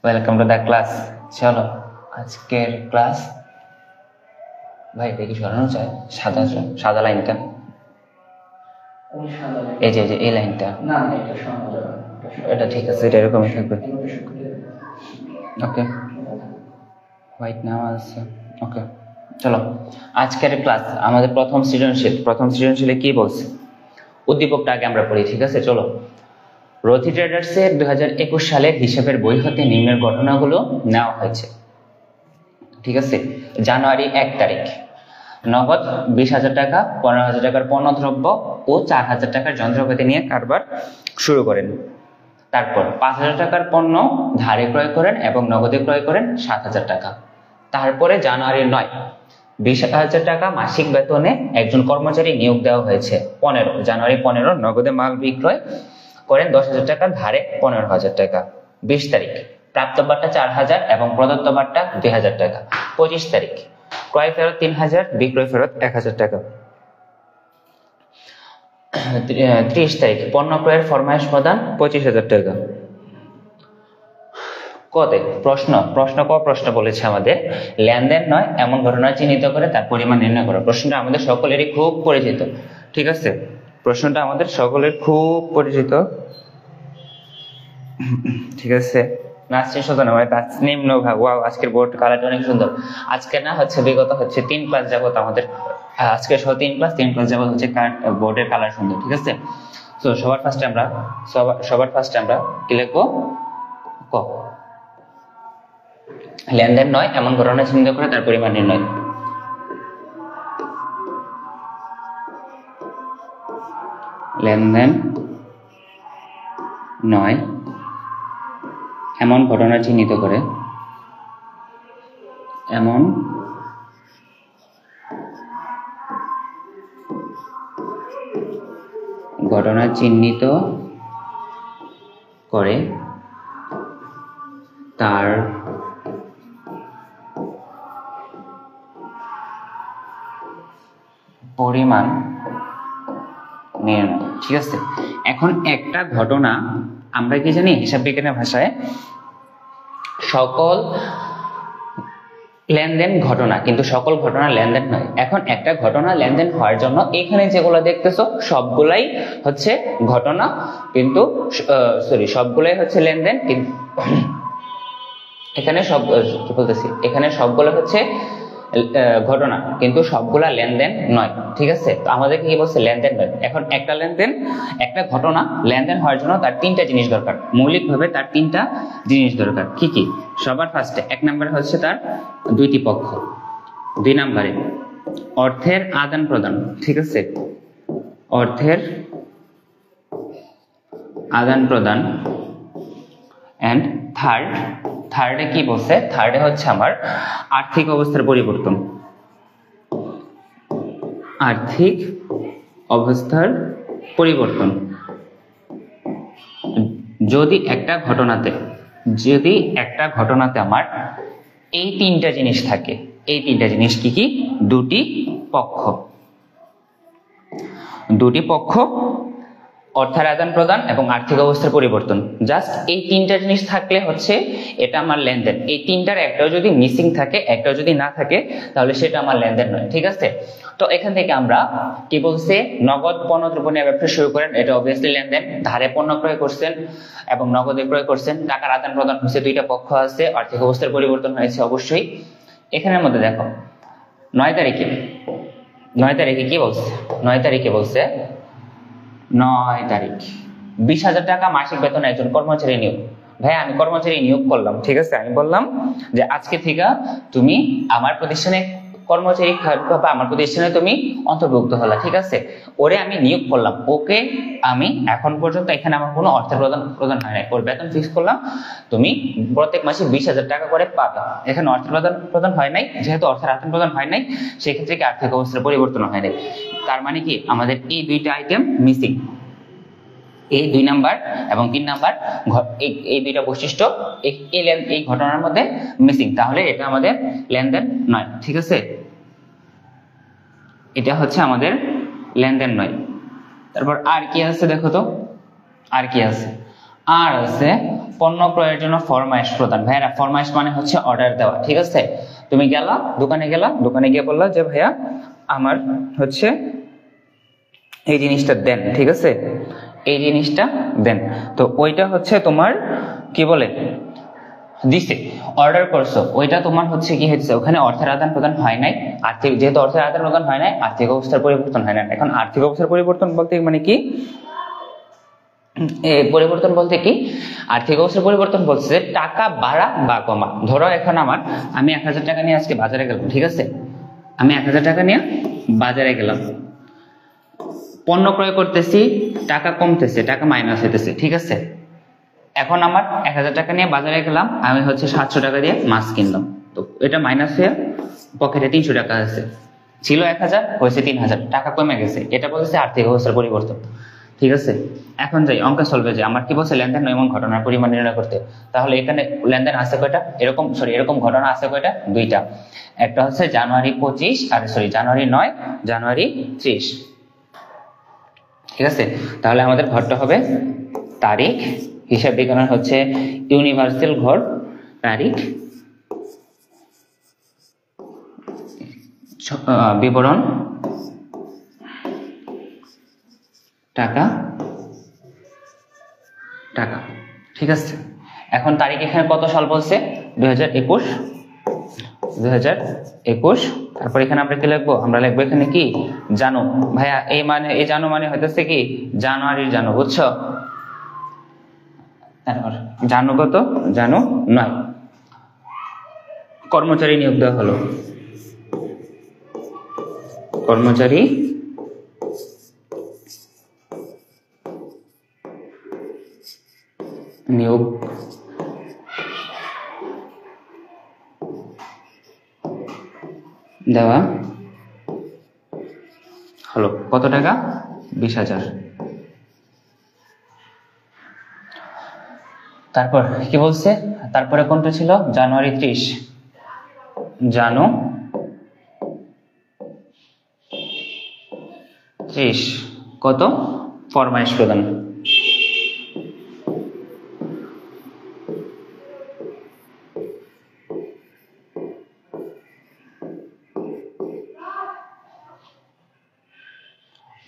Welcome to the class. চলো আজকের class, ভাই এটা কি সরানো যায়? সাদা সাদা লাইনটা, এই যে এই লাইনটা, এটা ঠিক আছে, এটা এরকমই থাকবে। ওকে, হোয়াইট নাও আছে। ওকে, চলো আজকের ক্লাস আমাদের প্রথম সৃজনশীলে কি বলছে, উদ্দীপকটা আগে আমরা পড়ি, ঠিক আছে? চলো, রথি ট্রেডার্সের 2021 সালের হিসাবের বই হতে নিম্নের ঘটনাগুলো নেওয়া হয়েছে, ঠিক আছে? জানুয়ারি 1 তারিখ নগদ 20,000 টাকা, 15,000 টাকার পণ্যদ্রব্য ও 4,000 টাকার যন্ত্রপাতি নিয়ে কারবার শুরু করেন। তারপর 5,000 টাকার পণ্য ধারে ক্রয় করেন এবং নগদে ক্রয় করেন 7,000 টাকা। তারপরে জানুয়ারি 9 20,000 টাকা মাসিক বেতনে একজন কর্মচারী নিয়োগ দেওয়া হয়েছে। জানুয়ারি 15 নগদে মাল বিক্রয় করেন 10,000 টাকা, ধারে 15,000 টাকা। 20 তারিখ প্রাপ্ত বাট্টা 4,000 এবং প্রদত্ত বাট্টা 2,000 টাকা। 25 তারিখ ক্রয় ফেরত 3,000, বিক্রয় ফেরত 1,000 টাকা। 30 তারিখ পণ্য ক্রয়ের ফরমায়েশ প্রদান 25,000 টাকা। কতে প্রশ্ন বলেছে আমাদের লেনদেন নয় এমন ঘটনা চিহ্নিত করে তার পরিমাণ নির্ণয় করো। প্রশ্নটা আমাদের সকলেরই খুব পরিচিত, ঠিক আছে? প্রশ্নটা আমাদের সকলের খুব পরিচিত, ঠিক আছে? তাসনিম নোভা, ওয়াও, আজকের বোর্ড কালারটা অনেক সুন্দর। আজকে না হচ্ছে বিগত 3 ক্লাস যাবত আমাদের, আজকে সহ 3 ক্লাস যাবত হচ্ছে বোর্ডের কালার সুন্দর, ঠিক আছে? তো সবার ফার্স্টে আমরা কি লিখবো? ক, লেনদেন নয় এমন ঘটনা চিহ্নিত করে তার পরিমাণ নির্ণয়। লেনদেন নয় এমন ঘটনা চিহ্নিত করে তার পরিমাণ নির্ণয়, ঠিক আছে? এখন একটা ঘটনা আমরা কি জানি হিসাব বিজ্ঞানের ভাষায় সকল লেনদেন ঘটনা, কিন্তু সকল ঘটনা লেনদেন নয়। এখন একটা ঘটনা লেনদেন হওয়ার জন্য এখানে যেগুলো দেখতেছো সবগুলাই হচ্ছে ঘটনা, কিন্তু সবগুলাই হচ্ছে লেনদেন, কিন্তু এখানে সবগুলো হচ্ছে ঘটনা, কিন্তু সবগুলা লেনদেন নয়, ঠিক আছে? তো আমাদেরকে কি বলছে? লেনদেন নয়। এখন একটা ঘটনা লেনদেন হওয়ার জন্য তার 3টা জিনিস দরকার, মৌলিকভাবে তার 3টা জিনিস দরকার। কি কি? সবার ফার্স্টে 1 নম্বরে হচ্ছে তার 2টি পক্ষ, 2 নম্বরে অর্থের আদান প্রদান, ঠিক আছে? অর্থের আদান প্রদান। এন্ড থার্ডে কি বলছে? থার্ডে হচ্ছে আমার আর্থিক অবস্থার পরিবর্তন। আর্থিক অবস্থার পরিবর্তন। যদি একটা ঘটনাতে আমার এই 3টা জিনিস থাকে, এই 3টা জিনিস কি কি? 2টি পক্ষ, অর্থের আদান প্রদান এবং আর্থিক অবস্থার পরিবর্তন। জাস্ট এই 3টা জিনিস থাকলে হচ্ছে এটা আমার লেনদেন। এই 3টার একটাও যদি মিসিং থাকে, একটাও যদি না থাকে, তাহলে সেটা আমার লেনদেন নয়, ঠিক আছে? তো এখান থেকে আমরা কি বলছে? নগদ পণ্যদ্রব্য নিয়ে ব্যবসা শুরু করেন, এটা অবভিয়াসলি লেনদেন। ধারে পণ্য ক্রয় করছেন এবং নগদে ক্রয় করছেন, টাকার আদান প্রদান হচ্ছে, 2টা পক্ষ আছে, আর্থিক অবস্থার পরিবর্তন হয়েছে অবশ্যই। এখানের মধ্যে দেখো 9 তারিখে কি বলছে? 9 তারিখে বলছে 9 তারিখ 20,000 টাকা মাসিক বেতন একজন কর্মচারী নিয়োগ। ভাই আমি কর্মচারী নিয়োগ করলাম, ঠিক আছে? আমি বললাম যে আজকে থেকে তুমি আমার প্রতিষ্ঠানে কর্মচারী বা আমার প্রতিষ্ঠানে তুমি অন্তর্ভুক্ত হলা, ঠিক আছে? ওরে আমি নিয়োগ করলাম, ওকে আমি এখন পর্যন্ত এখানে আমার কোনো অর্থের প্রদান হয় নাই, ওর বেতন ফিক্স করলাম, তুমি প্রত্যেক মাসে 20,000 টাকা করে পাবে। এখানে অর্থের প্রদান হয় নাই, যেহেতু অর্থের আদান প্রদান হয় নাই, সেক্ষেত্রে কি আর্থিক অবস্থার পরিবর্তন হয় নাই। তার মানে কি আমাদের এই 2টা আইটেম মিসিং, এই 2 নাম্বার এবং 3 নাম্বার, এই 2টা বৈশিষ্ট্য এই ঘটনার মধ্যে মিসিং, তাহলে এটা আমাদের লেনদেন নয়, ঠিক আছে? এটা হচ্ছে আমাদের লেনদেন নয়। তারপর আর কি আছে দেখো তো, আর কি আছে? আর আছে পণ্য ক্রয়ের জন্য ফরমাইশ প্রদান। ভাইয়া ফরমাইশ মানে হচ্ছে অর্ডার দেওয়া, ঠিক আছে? তুমি গেলা দোকানে, দোকানে গিয়ে বললা যে ভাইয়া আমার হচ্ছে এই জিনিসটা দেন, ঠিক আছে? এই জিনিসটা দেন, তো ওইটা হচ্ছে তোমার কি বলে দিছে, অর্ডার করছো, ওইটা তোমার হচ্ছে কি হচ্ছে, ওখানে অর্থের আদান প্রদান হয় নাই। আর্থিক, যেহেতু অর্থের আদান প্রদান হয় নাই, আর্থিক অবস্থার পরিবর্তন হয় না। এখন আর্থিক অবস্থার পরিবর্তন বলতে মানে কি, পরিবর্তন বলতে কি, আর্থিক অবস্থার পরিবর্তন বলছে টাকা বাড়া বা কমা। ধরো এখন আমি 1000 টাকা নিয়ে আজকে বাজারে গেলাম, ঠিক আছে? আমি 1000 টাকা নিয়ে বাজারে গেলাম, পণ্য ক্রয় করতেছি, টাকা কমতেছে, টাকা মাইনাস হইতেছে, ঠিক আছে? এখন আমার 1000 টাকা নিয়ে বাজারে গেলাম, আমি হচ্ছে 700 টাকা দিয়ে মাছ কিনলাম, তো এটা মাইনাস হয়ে পকেটে 300 টাকা আছে, ছিল 1000 হয়েছে 3000, টাকা কমে গেছে, এটা বলছে আর্থিক অবস্থার পরিবর্তন, ঠিক আছে? এখন যাই অঙ্ক সলভে, যে আমার কি বলছে লেনদেন এমন ঘটনার পরিমাণ নির্ণয় করতে। তাহলে এখানে লেনদেন আছে কয়টা, এরকম ঘটনা আছে কয়টা, 2টা। একটা হচ্ছে জানুয়ারি 25 আর জানুয়ারি 9, জানুয়ারি 30, ঠিক আছে? তাহলে আমাদের ঘরটা হবে তারিখ, হিসাব বিজ্ঞানের হচ্ছে ইউনিভার্সাল ঘর, তারিখ, বিবরণ, টাকা, ঠিক আছে? এখন তারিখ এখানে কত সাল বলছে, 2021। তারপর এখানে আমরা কি লিখবো, আমরা লিখবো এখানে কি, জানু। ভাইয়া এই জানু মানে হইতেছে কি, জানুয়ারির জানু, বুঝছো? তারপর জানু কত, জানু 9, কর্মচারী নিয়োগ দেওয়া হলো, কর্মচারী নিয়োগ দেওয়া হলো, কত টাকা, 20,000। তারপর কি বলছে, তারপরে কোনটা ছিল, জানুয়ারি 30, জানু 30 কত, ফরমাইশ প্রদান,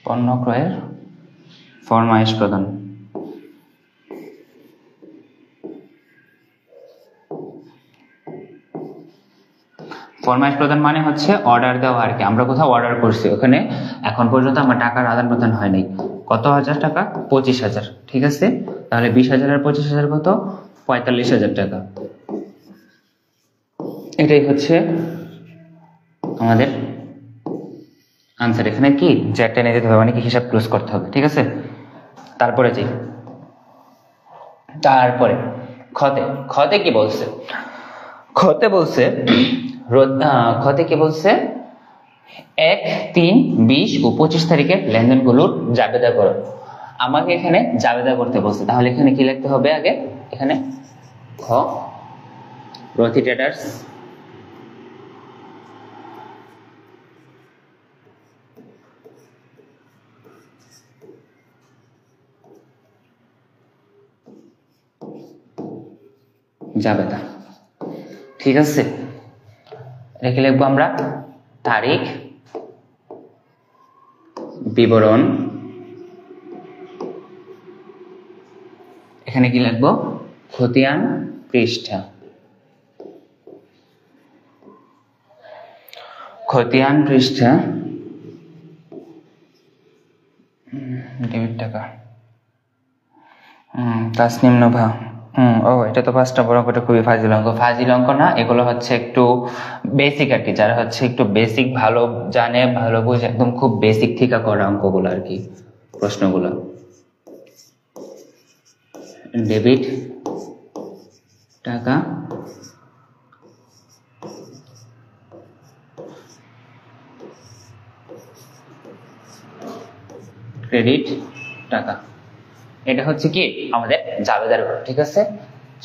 পণ্য ক্রয়ের ফরমাইশ প্রদান। ফরমাইশ প্রদান মানে হচ্ছে অর্ডার দেওয়া আর কি, আমরা কোথাও অর্ডার করছি, ওখানে এখন পর্যন্ত আমার টাকার আদান প্রদান হয় নাই। কত হাজার টাকা, 25,000, ঠিক আছে? তাহলে 20,000 আর 25,000 কত, 45,000 টাকা। এটাই হচ্ছে আমাদের আনসার। এখানে কি জ্যাক টেনে যেতে হবে, মানে কি হিসাব ক্লোজ করতে হবে, ঠিক আছে? তারপরে যাই, তারপরে খতে কি বলছে, খতে বলছে 1, 3, 20 ও 25 তারিখের লেনদেনগুলোর জাবেদা করো। আমাকে এখানে জাবেদা করতে বলছে, তাহলে এখানে কি লিখতে হবে আগে, এখানে খ, রথি ট্রেডার্স জাবেদা, ঠিক আছে? রেখে লিখবো আমরা তারিখ, বিবরণ, এখানে কি লিখবো, খতিয়ান পৃষ্ঠা, খতিয়ান পৃষ্ঠা, ডেবিট টাকা, তাসনিম নোভা। ও এটা তো 5টা বড় করে খুবই ফাজিল অঙ্ক না, এগুলো হচ্ছে একটু বেসিক আর কি, যারা হচ্ছে একটু বেসিক ভালো জানে, ভালো বুঝে, একদম খুব বেসিক থেকে করা অঙ্কগুলো আর কি, প্রশ্নগুলো। ডেবিট টাকা, ক্রেডিট টাকা, এটা হচ্ছে কি আমাদের জাবেদার ঘর, ঠিক আছে?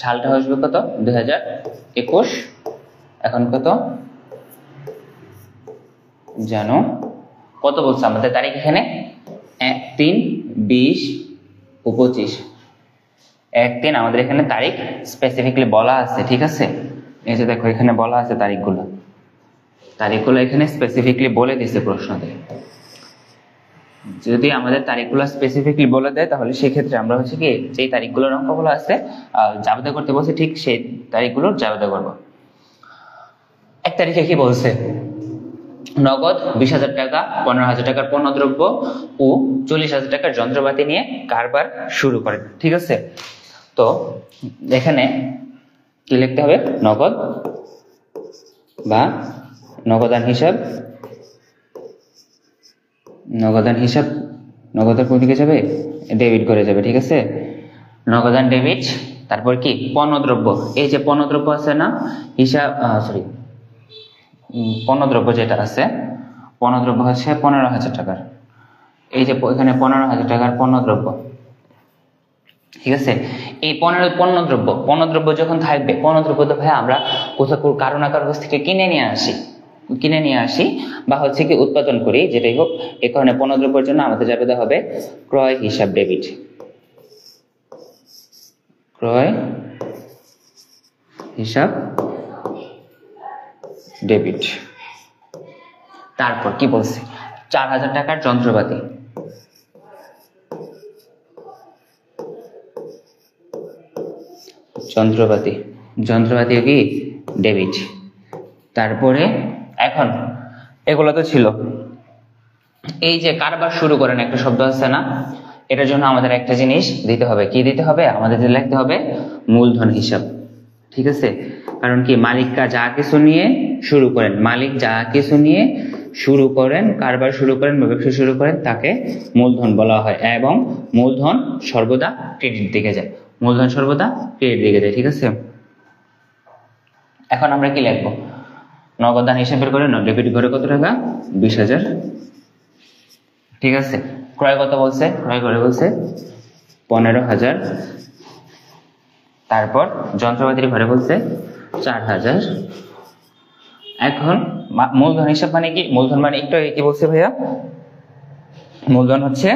সালটা আসবে কত, 2021। এখন কত, জানো কত বলছে আমাদের তারিখ, এখানে 1, 3, 20 ও 25, 1-3 আমাদের এখানে তারিখ স্পেসিফিকলি বলা আছে, ঠিক আছে। এই যে দেখো এখানে বলা আছে তারিখগুলো এখানে স্পেসিফিকলি বলে দিয়েছে প্রশ্নতে। যদি আমাদের তারিখগুলো স্পেসিফিকলি বলে দেয় তাহলে সেই ক্ষেত্রে আমরা হচ্ছে কি যে তারিখগুলোর অঙ্কগুলো আছে জাবেদা করতে বলছে, ঠিক সেই তারিখগুলোর জাবেদা করব। 1 তারিখে কি বলছে? নগদ 20,000 টাকা, 15,000 টাকার পণ্যদ্রব্য ও 40,000 টাকার যন্ত্রপাতি নিয়ে কারবার শুরু করেন, ঠিক আছে। তো এখানে কি লিখতে হবে? নগদ বা নগদান হিসাব, নগদান কোন দিকে যাবে? ডেবিট করে যাবে, ঠিক আছে। নগদান ডেবিট। তারপর কি? পণ্যদ্রব্য। এই যে পণ্যদ্রব্য আছে না, হিসাব পণ্যদ্রব্য যেটা আছে, পণ্যদ্রব্য হচ্ছে 15,000 টাকার। এই যে এখানে 15,000 টাকার পণ্যদ্রব্য, ঠিক আছে। এই পণ্যদ্রব্য যখন থাকবে, পণ্যদ্রব্য তো ভাই আমরা কোথাও কারো না কারো কাছ থেকে কিনে নিয়ে আসি বা হচ্ছে কি উৎপাদন করি, যেটাই হোক। এই কারণে পণ্যদ্রব্যের জন্য আমাদের জাবেদা হবে ক্রয় হিসাব ডেবিট, ক্রয় হিসাব ডেবিট। তারপর কি বলছে? 4,000 টাকার যন্ত্রপাতি, কি ডেবিট। তারপরে এখন এগুলো তো ছিল। এই যে কারবার শুরু করেন একটা শব্দ আছে না, এটার জন্য আমাদের একটা জিনিস দিতে হবে। কি দিতে হবে? আমাদের লিখতে হবে মূলধন হিসাব, ঠিক আছে। কারণ কি মালিক যা কিছু নিয়ে শুরু করেন, কারবার শুরু করেন বা ব্যবসা শুরু করেন, তাকে মূলধন বলা হয়। এবং মূলধন সর্বদা ক্রেডিট দিকে যায়, ঠিক আছে। এখন আমরা কি লিখবো? নগদান হিসাবের করে ডেবিট ঘরে কত টাকা? 20,000, ঠিক আছে। ক্রয় কত বলছে? ক্রয় করে বলছে 15,000। তারপর যন্ত্রপাতির ঘরে বলছে 4,000। এখন মূলধন হিসাব মানে কি? মূলধন মানে একটু কি বলছে ভাইয়া? মূলধন হচ্ছে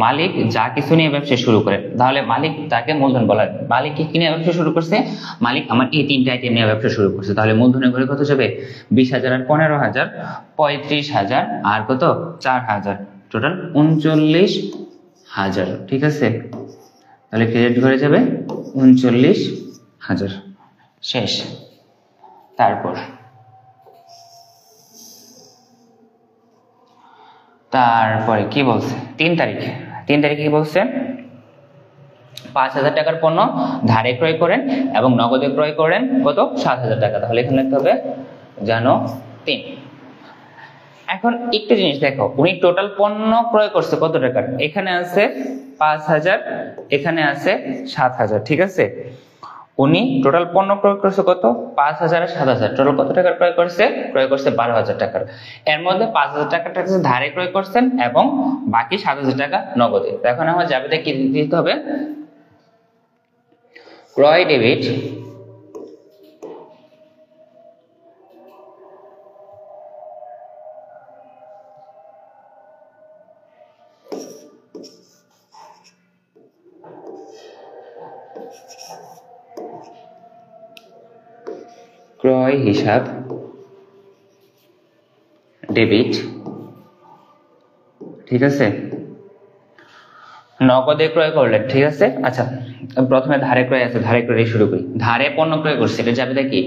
মালিক যা কিছু নিয়ে ব্যবসা শুরু করে, তাহলে মালিক তাকে মূলধন বলা হয়। মালিক কি নিয়ে ব্যবসা শুরু করছে? মালিক আমার এই 3টা আইটেম নিয়ে ব্যবসা শুরু করছে। তাহলে মূলধনের ঘরে কত যাবে? 20,000 আর 15,000, 35,000 আর কত? 4,000, টোটাল 39,000, ঠিক আছে। তাহলে ক্রেডিট ঘরে যাবে 39,000, শেষ। তারপরে কি বলছে? 3 তারিখে কি বলছে? 5,000 টাকার পণ্য ধারে ক্রয় করেন এবং নগদে ক্রয় করেন কত? 7,000 টাকা। তাহলে এখানে লিখতে হবে জানো 3। এখন একটা জিনিস দেখো, উনি টোটাল পণ্য ক্রয় করছে কত টাকার? এখানে আছে 5,000, এখানে আছে 7,000, ঠিক আছে। উনি টোটাল পণ্য ক্রয় করছে কত? 5,000 আর 7,000, টোটাল কত টাকার ক্রয় করছে? 12,000 টাকার। এর মধ্যে 5,000 টাকাটা ধারে ক্রয় করছেন এবং বাকি 7,000 টাকা নগদে। এখন আমার জাবেদা কি দিতে হবে? ক্রয় ডেবিট ক্রয় হিসাব ডেবিট, ঠিক আছে। নগদে ক্রয় করলেন, ঠিক আছে। আচ্ছা, প্রথমে ধারে ক্রয় আছে, ধারে ক্রয় শুরু করি। ধারে পণ্য ক্রয় করছে, এটা জাবেদা কি?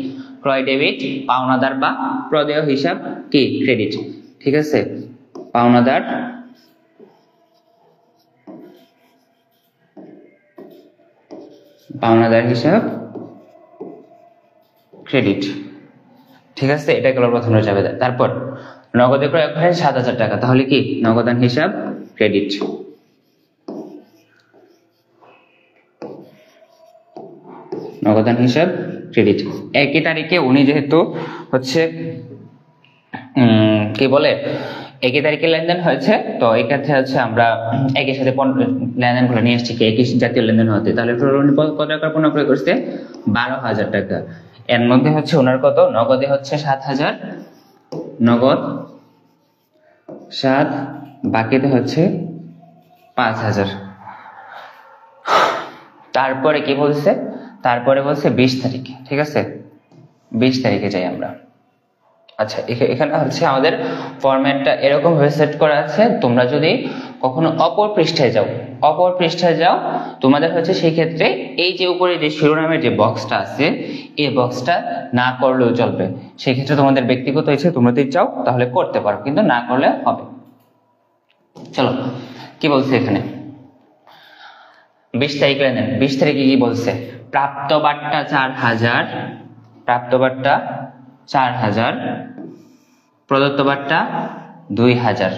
ক্রয় ডেবিট। পাওনাদার বা প্রদেয় হিসাব কি? ক্রেডিট, ঠিক আছে। পাওনাদার হিসাব ক্রেডিট, ঠিক আছে। এটা গেল প্রথমে জাবেদা। তারপর নগদে ক্রয় করেন 7,000 টাকা, তাহলে কি? নগদান হিসাব ক্রেডিট। নগদান হিসাব ক্রেডিট। একই তারিখে উনি যেহেতু হচ্ছে কি বলে একই তারিখে লেনদেন হয়েছে, তো এই ক্ষেত্রে হচ্ছে আমরা একই সাথে লেনদেন করে নিয়ে আসছি কি একই জাতীয় লেনদেন হতে। তাহলে উনি কত টাকার পণ্য ক্রয় করছে? 12,000 টাকা। এর মধ্যে হচ্ছে ওনার কত? নগদে হচ্ছে 7,000, নগদ 7, বাকিতে হচ্ছে 5,000। তারপরে কি বলছে, তারপরে বলছে 20 তারিখ, ঠিক আছে 20 তারিখে যাই আমরা। আচ্ছা এখানে হচ্ছে আমাদের ফরম্যাটটা এরকম ভাবে সেট করা আছে, তোমরা যদি কখনো অপর পৃষ্ঠায় যাও তোমাদের হচ্ছে সেই ক্ষেত্রে এই যে উপরে যে শিরোনামের যে বক্সটা আছে এই বক্সটা না করলেও চলবে। সেই ক্ষেত্রে তোমাদের ব্যক্তিগত ইচ্ছে, তোমরা যদি চাও তাহলে করতে পারো, কিন্তু না করলে হবে। চলো কি বলছে এখানে 20 তারিখ লেনদেন। 20 তারিখে কি বলছে, প্রাপ্ত বাট্টা 4000, প্রাপ্ত বাট্টা 4000, প্রদত্ত বাট্টা 2000।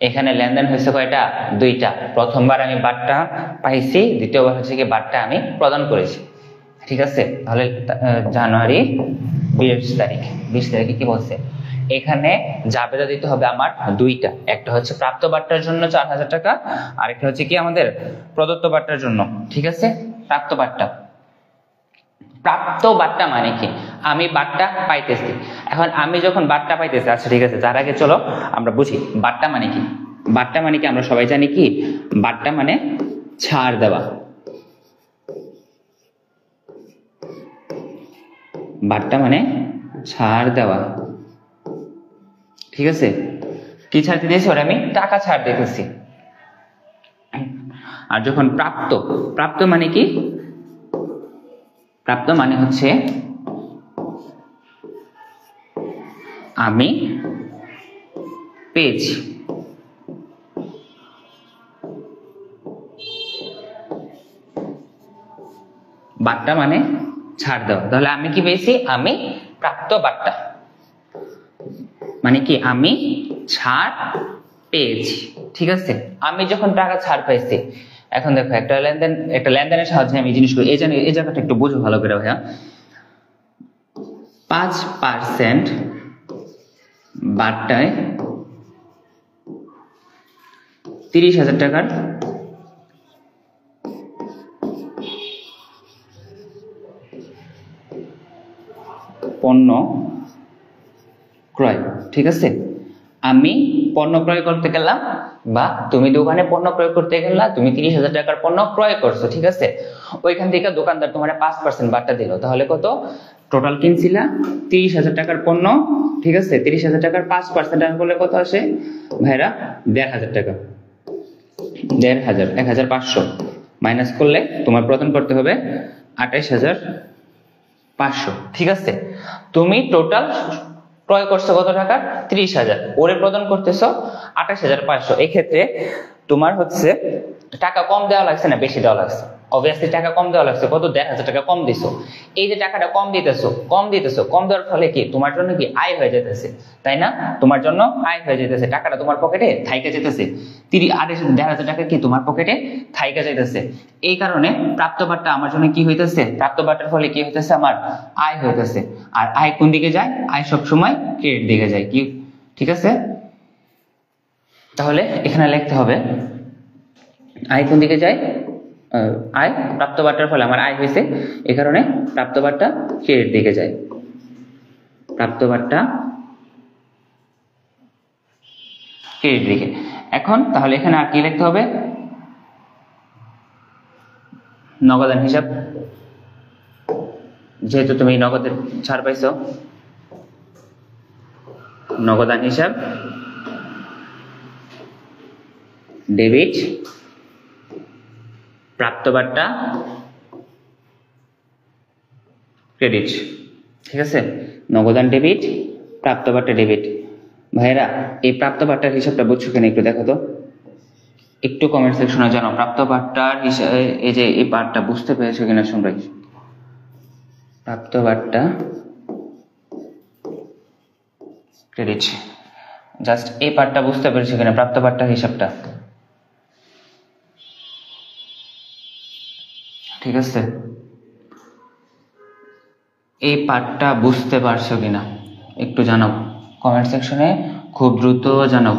এখানে লেনদেন হয়েছে কয়টা, দুইটা। প্রথমবার আমি বাট্টা পাইছি, দ্বিতীয়বার হচ্ছে কি বাট্টা আমি প্রদান করেছি, ঠিক আছে। তাহলে জানুয়ারি 20 তারিখ, 20 তারিখে কি বলছে, এখানে জাবেদা দিতে হবে আমার দুইটা, একটা হচ্ছে প্রাপ্ত বাট্টার জন্য 4000 টাকা, আরেকটা হচ্ছে কি আমাদের প্রদত্ত বাট্টার জন্য, ঠিক আছে। প্রাপ্ত বাট্টা, প্রাপ্ত বাট্টা মানে কি, আমি বাট্টা পাইতেছি। এখন আমি যখন বাট্টা পাইতেছি, আচ্ছা ঠিক আছে, যার আগে চলো আমরা বুঝি বাট্টা মানে কি। বাট্টা মানে কি আমরা সবাই জানি কি, বাট্টা মানে ছাড় দেওয়া। বাট্টা মানে ছাড় দেওয়া, ঠিক আছে। কি ছাড় দিতেছি, ওরা আমি টাকা ছাড় দিতেছি। আর যখন প্রাপ্ত, প্রাপ্ত মানে কি, প্রাপ্ত মানে হচ্ছে আমি পেয়েছি। বাট্টা মানে ছাড় দেওয়া, তাহলে আমি কি পেয়েছি, আমি প্রাপ্ত বাট্টা মানে কি আমি ছাড় পেয়েছি, ঠিক আছে। আমি যখন টাকা ছাড় পাইছি, এখন দেখো একটা লেনদেনের সাহায্যে আমি জিনিসগুলো এই জায়গাটা একটু বুঝো ভালো করে ভাইয়া। 5% বাট্টায় 30,000 টাকার পণ্য ক্রয়, ঠিক আছে। আমি পণ্য ক্রয় করতে গেলাম, বা তুমি দোকানে পণ্য ক্রয় করতে গেলা, তুমি 30,000 টাকার পণ্য ক্রয় করছো, ঠিক আছে। ওইখান থেকে দোকানদার তোমার 5% বাট্টা দিল, তাহলে কত, টোটাল কিনছিলা 30,000 টাকার পণ্য, ঠিক আছে। 30,000 টাকার 5% করলে কত আসে ভাইরা, 1,500 টাকা। 1,500, 1,500 মাইনাস করলে তোমার প্রদান করতে হবে 28,500, ঠিক আছে। তুমি টোটাল ক্রয় করছো কত টাকা, 30,000, ওরে প্রদান করতেছো 28,500। এই ক্ষেত্রে তোমার হচ্ছে টাকা কম দেওয়া লাগছে না বেশি দেওয়া লাগছে, অবভিয়াসলি টাকা কম দেওয়া লাগছে, কত, 1,000 টাকা কম দিছো। এই যে টাকাটা কম দিতেছো, কম দেওয়ার ফলে কি তোমার জন্য কি আয় হয়ে যেতেছে, তাই না। তোমার জন্য আয় হয়ে যেতেছে, টাকাটা তোমার পকেটে থাইকা যেতেছে, 1,500 টাকা কি তোমার পকেটে থাইকা যেতেছে। এই কারণে প্রাপ্ত বাট্টা আমার জন্য কি হইতেছে, প্রাপ্ত বাট্টার ফলে কি হইতেছে, আমার আয় হইতেছে। আর আয় কোন দিকে যায়, আয় সবসময় ক্রেডিট দিকে যায়, কি, ঠিক আছে। তাহলে এখানে লিখতে হবে আয় কোন দিকে যায়, আয় প্রাপ্ত বাট্টার ফলে আমার আয় হয়েছে, এই কারণে প্রাপ্ত বাট্টা ক্রেডিট দিকে যায়, প্রাপ্ত বাট্টা ক্রেডিট দিকে। এখন তাহলে এখানে আর কি লিখতে হবে, নগদান হিসাব, যেহেতু তুমি নগদের ছাড় পাইছো, নগদান হিসাব ডেবিট, প্রাপ্ত বাট্টা ক্রেডিট, ঠিক আছে। নগদান ডেবিট, প্রাপ্ত বাট্টা ডেবিট। ভাইরা এই প্রাপ্ত বাট্টার হিসাবটা বুঝছো কিনা একটু দেখো তো, একটু কমেন্ট সেকশনে জানাও প্রাপ্ত বাট্টার হিসাবে, এই যে এই পার্টটা বুঝতে পেরেছো কিনা সবাই। প্রাপ্ত বাট্টা ক্রেডিট, জাস্ট এই পার্টটা বুঝতে পেরেছো কিনা, প্রাপ্ত বাট্টার হিসাবটা, ঠিক আছে। এই পার্টটা বুঝতে পারছো কিনা একটু জানাও কমেন্ট সেকশনে, খুব দ্রুত জানাও।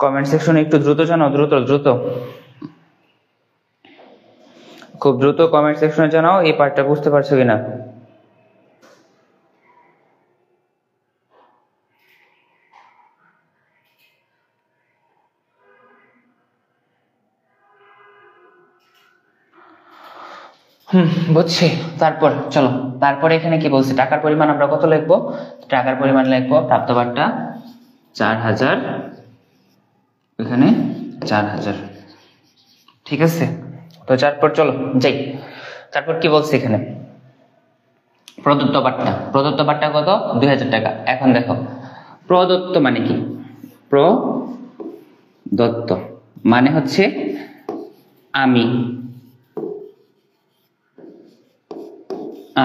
কমেন্ট সেকশনে একটু দ্রুত জানাও, দ্রুত খুব দ্রুত কমেন্ট সেকশনে জানাও এই পার্টটা বুঝতে পারছো কিনা। বুঝছি। তারপর চলো, তারপরে এখানে কি বলছে, টাকার পরিমাণ আমরা কত লিখবো? টাকার পরিমাণ লিখবো প্রাপ্ত বাট্টা 4000, এখানে 4000, ঠিক আছে। তো তারপর চলো যাই, তারপর কি বলছে এখানে, প্রদত্ত বাট্টা, প্রদত্ত বাট্টা কত? 2000 টাকা। এখন দেখো প্রদত্ত মানে কি, প্রদত্ত মানে হচ্ছে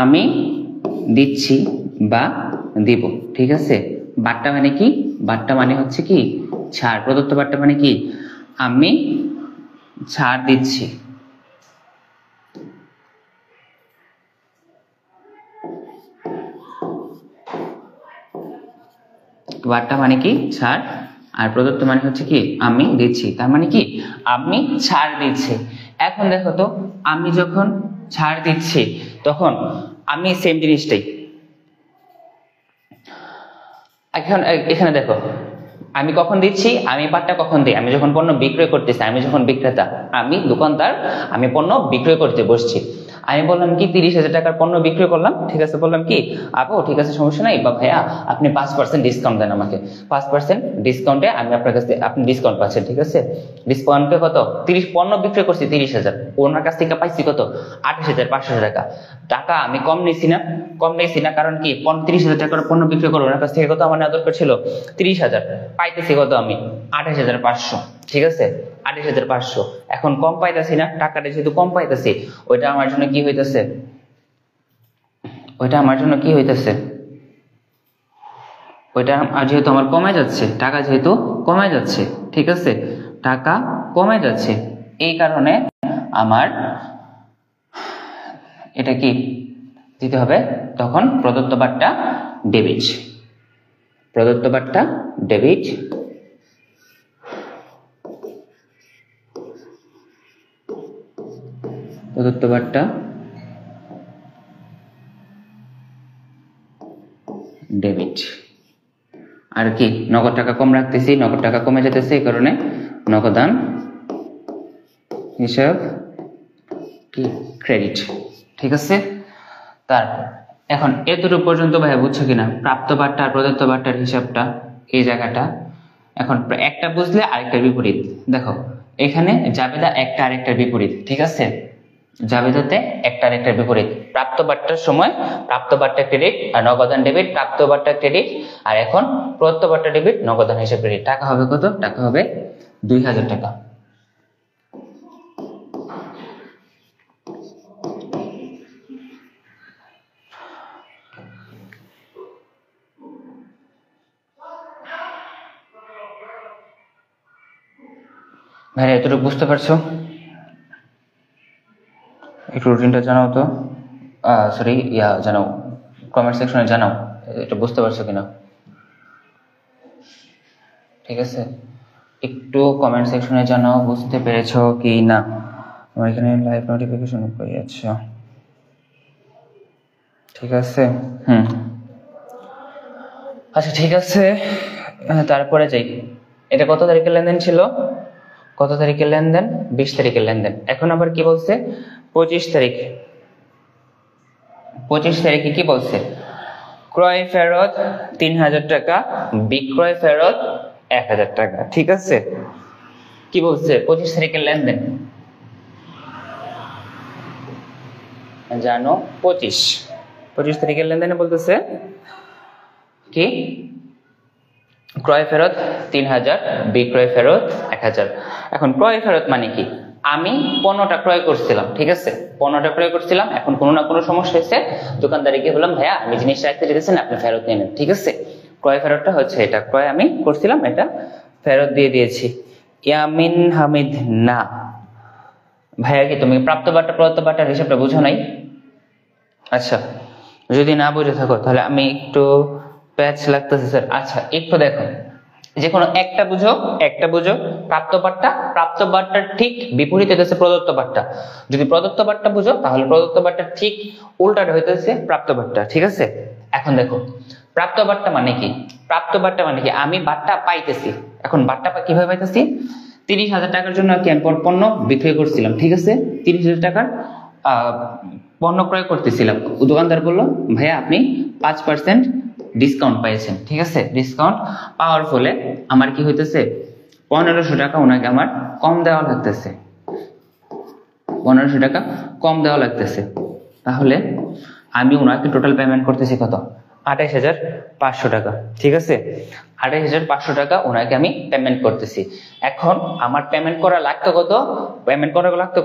আমি দিচ্ছি বা দিব, ঠিক আছে। বাট্টা মানে কি? বাট্টা মানে হচ্ছে কি ছাড়। প্রদত্ত বাট্টা মানে কি আমি ছাড় দিচ্ছি, বাট্টা মানে কি ছাড়, আর প্রদত্ত মানে হচ্ছে কি আমি দিচ্ছি, তার মানে কি আমি ছাড় দিচ্ছি। এখন দেখো তো, আমি যখন ছাড় দিচ্ছি তখন আমি সেম জিনিসটাই, এখন এখানে দেখো আমি কখন দিচ্ছি, আমি পাটটা কখন দিই, আমি যখন পণ্য বিক্রয় করতেছি, আমি যখন বিক্রেতা, আমি দোকানদার, আমি পণ্য বিক্রয় করতে বসছি। আমি বললাম কি 30,000 টাকার পণ্য বিক্রয় করলাম, ঠিক আছে। বললাম কি আপু ঠিক আছে সমস্যা নাই, বা ভাইয়া আপনি 5% ডিসকাউন্ট দেন আমাকে, 5% ডিসকাউন্টে আমি আপনার কাছে, আপনি ডিসকাউন্ট পাচ্ছেন, ঠিক আছে। ডিসকাউন্টে কত, 30, পণ্য বিক্রয় করছি 30,000, ওনার কাছ থেকে পাইছি কত 28,500 টাকা। টাকা আমি কম নিয়েছি না, কম নিয়েছি না, কারণ কি 30,000 টাকার পণ্য বিক্রয় করবো, ওনার কাছ থেকে কত আমার নেওয়া দরকার ছিল 30,000, পাইতেছি কত আমি 28,500, ঠিক আছে 28,500। এখন কম পাইতেছি না, টাকাটা যেহেতু কম পাইতেছি, ওইটা আমার জন্য কি হইতেছে, ওইটা আমার জন্য কি হইতেছে, ওইটা যেহেতু আমার কমে যাচ্ছে, টাকা যেহেতু কমে যাচ্ছে, ঠিক আছে, টাকা কমে যাচ্ছে, এই কারণে আমার এটা কি দিতে হবে, তখন প্রদত্ত বাট্টা ডেবিট, প্রদত্ত বাট্টা ডেবিট, প্রদত্ত বাট্টা ডেবিট। আর কি নগদ টাকা কম রাখতেছি, নগদ টাকা কমে যেতেছে, এই কারণে নগদান হিসাব কি ক্রেডিট, ঠিক আছে। তারপর এখন এতটুকু পর্যন্ত ভাই বুঝছো কিনা, প্রাপ্ত বাট্টা আর প্রদত্ত বাট্টার হিসাবটা এই জায়গাটা। এখন একটা বুঝলে আরেকটার বিপরীত, দেখো এখানে জাবেদা একটা আরেকটার বিপরীত, ঠিক আছে, জাবেদাতে একটা আরেকটার বিপরীত। প্রাপ্ত বাট্টার সময় প্রাপ্ত বাট্টা ক্রেডিট আর নগদান ডেবিট, প্রাপ্ত বাট্টা ক্রেডিট, আর এখন প্রদত্ত বাট্টা ডেবিট, নগদান হিসাব ক্রেডিট। টাকা হবে কত, টাকা হবে 2,000 টাকা। ভাই এতটুকু বুঝতে পারছো? একটু রুটিনটা জানাও তো, সরি জানাও, কমেন্ট সেকশনে জানাও এটা বুঝতে পারছো কিনা, ঠিক আছে। একটু কমেন্ট সেকশনে জানাও বুঝতে পেরেছো কি না। আমার এখানে লাইভ নোটিফিকেশন পেয়ে যাচ্ছে, ঠিক আছে। আচ্ছা ঠিক আছে, তারপরে যাই। এটা কত তারিখের লেনদেন ছিল, কত তারিখের লেনদেন, 20 তারিখের লেনদেন। এখন আবার কি বলছে 25 তারিখ, 25 তারিখে কি বলছে, ক্রয় ফেরত 3,000 টাকা, বিক্রয় ফেরত 1,000 টাকা, ঠিক আছে। কি বলছে 25 তারিখের লেনদেন, জানো 25 তারিখের লেনদেনে বলতেছে কি ক্রয় ফেরত 3,000, বিক্রয় ফেরত 1,000। এখন ক্রয় ফেরত মানে কি, আমি পণ্যটা ক্রয় করছিলাম, ঠিক আছে, পণ্যটা ক্রয় করছিলাম, এখন কোনো না কোনো সমস্যা হয়েছে, দোকানদারকে বললাম ভাইয়া আমি জিনিসটা রাখতে চেয়েছেন, আপনি ফেরত নিয়ে নেন, ঠিক আছে। ক্রয় ফেরতটা হচ্ছে এটা, ক্রয় আমি করছিলাম, এটা ফেরত দিয়ে দিয়েছি। ইয়ামিন হামিদ না ভাইয়া, কি তুমি প্রাপ্ত বাট্টা প্রদত্ত বাট্টার হিসাবটা বুঝো নাই? আচ্ছা যদি না বুঝে থাকো তাহলে আমি একটু প্যাচ লাগতেছে স্যার। আচ্ছা একটু দেখো, যে কোনো একটা বুঝো, একটা বুঝো। প্রাপ্ত বাট্টার ঠিক বিপরীতে হইতেছে প্রদত্ত বাট্টা। যদি প্রদত্ত বাট্টা বুঝো তাহলে প্রদত্ত বাট্টার ঠিক উল্টাটা হইতেছে প্রাপ্ত বাট্টা, ঠিক আছে। এখন দেখো প্রাপ্ত বাট্টা মানে কি, প্রাপ্ত বাট্টা মানে কি আমি বাট্টা পাইতেছি। এখন বাট্টা কিভাবে পাইতেছি, 30,000 টাকার জন্য কি আমি পণ্য বিক্রয় করছিলাম, ঠিক আছে, 30,000 টাকার পণ্য ক্রয় করতেছিলাম, দোকানদার বললো ভাইয়া আপনি 5% ডিসকাউন্ট পাইছেন, ঠিক আছে। ডিসকাউন্ট পাওয়ার ফলে আমার কি হইতেছে, 1500 টাকা ওনাকে আমার কম দেওয়া লাগতেছে, 1500 টাকা কম দেওয়া লাগতেছে। তাহলে আমি ওনাকে টোটাল পেমেন্ট করতেছি কত, 28,500 টাকা, ঠিক আছে। 28,500 টাকা ওনাকে আমি পেমেন্ট করতেছি। এখন আমার পেমেন্ট করা লাগতো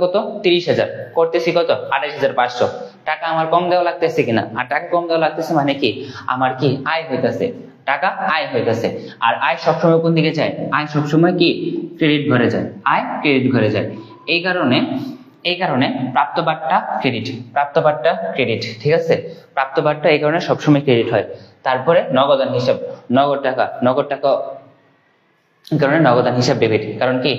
কত, 30,000, করতেছি কত, 28,500 টাকা আমার কম দেওয়া লাগতেছে কিনা। আর টাকা কম দেওয়া লাগতেছে মানে কি, আমার কি আয় হইতেছে, টাকা আয় হইতেছে। আর আয় সবসময় কোন দিকে যায়, আয় সবসময় কি ক্রেডিট ঘরে যায়, আয় ক্রেডিট ঘরে যায়। এই কারণে প্রাপ্তবারটা ক্রেডিট, ঠিক আছে। প্রাপ্তবারটা এই কারণে সবসময় ক্রেডিট হয়। তারপরে নগদান হিসাব, নগদ টাকা এই কারণে নগদান হিসাব ডেবিট। কারণ কি,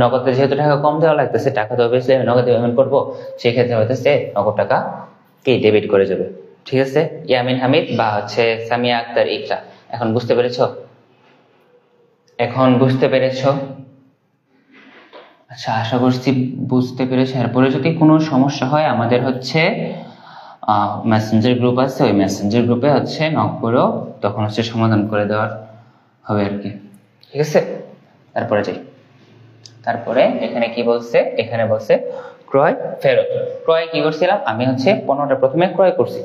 নগদে যেহেতু টাকা কম দেওয়া লাগতেছে, টাকা তো অবভিয়াসলি আমি নগদে পেমেন্ট করবো, সেই ক্ষেত্রে হইতেছে নগদ টাকা কি ডেবিট করে যাবে, ঠিক আছে। ইয়ামিন হামিদ বা হচ্ছে সামিয়া আক্তার ইকরা, এখন বুঝতে পেরেছো? আচ্ছা, আশা করছি বুঝতে পেরেছো। এরপরে যদি কোনো সমস্যা হয় আমাদের হচ্ছে মেসেঞ্জার গ্রুপ আছে, ওই মেসেঞ্জার গ্রুপে হচ্ছে নক করো, তখন হচ্ছে সমাধান করে দেওয়ার হবে আর কি, ঠিক আছে। তারপরে যাই, তারপরে এখানে কি বলছে, এখানে বলছে ক্রয় ফেরত। ক্রয় কি করছিলাম, আমি হচ্ছে পণ্যটা প্রথমে ক্রয় করছি,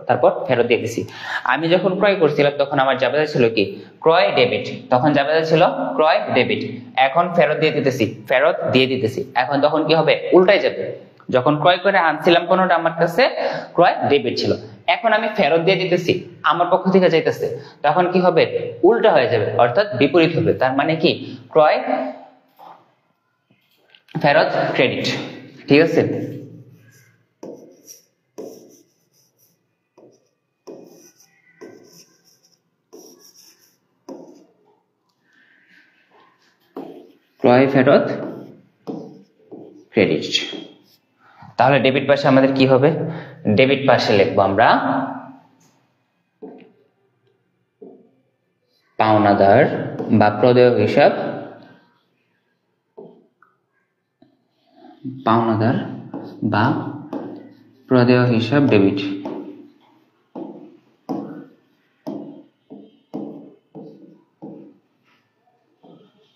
তারপর ফেরত দিয়ে দিছি। আমি যখন ক্রয় করছিলাম তখন আমার জাবেদা ছিল কি ক্রয় ডেবিট, তখন জাবেদা ছিল ক্রয় ডেবিট। এখন ফেরত দিয়ে দিতেছি, এখন তখন কি হবে, উল্টাই যাবে। যখন ক্রয় করে আনছিলাম পণ্যটা আমার কাছে ক্রয় ডেবিট ছিল, এখন আমি ফেরত দিয়ে দিতেছি, আমার পক্ষ থেকে যাইতেছে, তখন কি হবে, উল্টা হয়ে যাবে, অর্থাৎ বিপরীত হবে। তার মানে কি ক্রয় ফেরত ক্রেডিট, ঠিক আছে। ক্রয় ফেরত ক্রেডিট। তাহলে ডেবিট পাশে আমাদের কি হবে, ডেবিট পাশে লিখবো আমরা পাওনাদার বা প্রদেয় হিসাব, ডেবিট।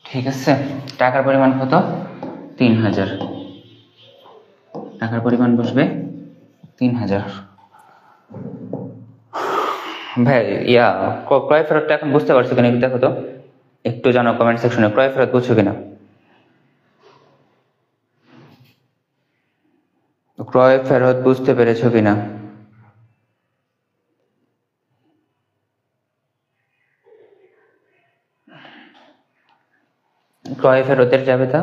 ঠিক আছে। টাকার পরিমাণ কত, 3,000, টাকার পরিমাণ বসবে 3,000। ভাই ক্রয় ফেরতটা এখন বুঝতে পারছো কিনা দেখো তো, একটু জানো কমেন্ট সেকশনে, ক্রয় ফেরত বুঝছো কিনা, ক্রয় ফেরত বুঝতে পেরেছো কিনা। ক্রয় ফেরতের যাবে তা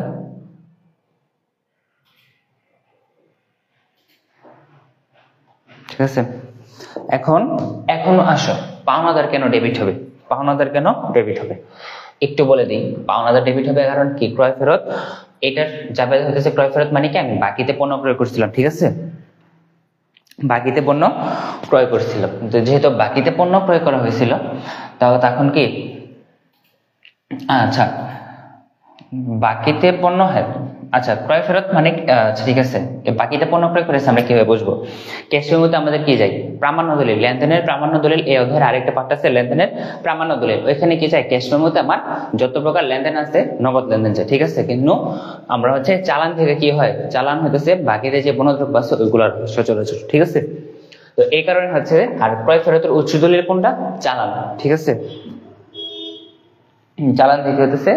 ঠিক আছে। এখন আসো, পাওনাদার কেন ডেবিট হবে, একটু বলে দিই। পাওনাদার ডেবিট হবে কারণ কি, ক্রয় ফেরত এটার যাবে হতেছে, ক্রয় ফেরত মানে কি, আমি বাকিতে পণ্য ক্রয় করছিলাম, ঠিক আছে, বাকিতে পণ্য ক্রয় করছিলাম। যেহেতু বাকিতে পণ্য ক্রয় করা হয়েছিল, তখন কি, আচ্ছা বাকিতে পণ্য, হ্যাঁ আচ্ছা ক্রয় ফেরত মানে ঠিক আছে, বাকিতে পণ্য ক্রয় করেছে আমরা কিভাবে বুঝবো, ক্যাশ মেমোতে আমাদের কি যায়, প্রামাণ্য দলিল, লেনদেনের প্রামাণ্য দলিল। এই অধ্যায়ের আরেকটা পার্ট আছে লেনদেনের প্রামাণ্য দলিল, ওইখানে কি চাই, ক্যাশ মেমোতে আমার যত প্রকার লেনদেন আছে নগদ লেনদেন চাই, ঠিক আছে। কিন্তু আমরা হচ্ছে চালান থেকে কি হয়, চালান হইতেছে বাকিতে যে পণ্যদ্রব্য আছে ওইগুলার সচরাচর, ঠিক আছে। তো এই কারণে হচ্ছে, আর ক্রয় ফেরতের উৎস দলিল কোনটা, চালান, ঠিক আছে। চালান থেকে হতেছে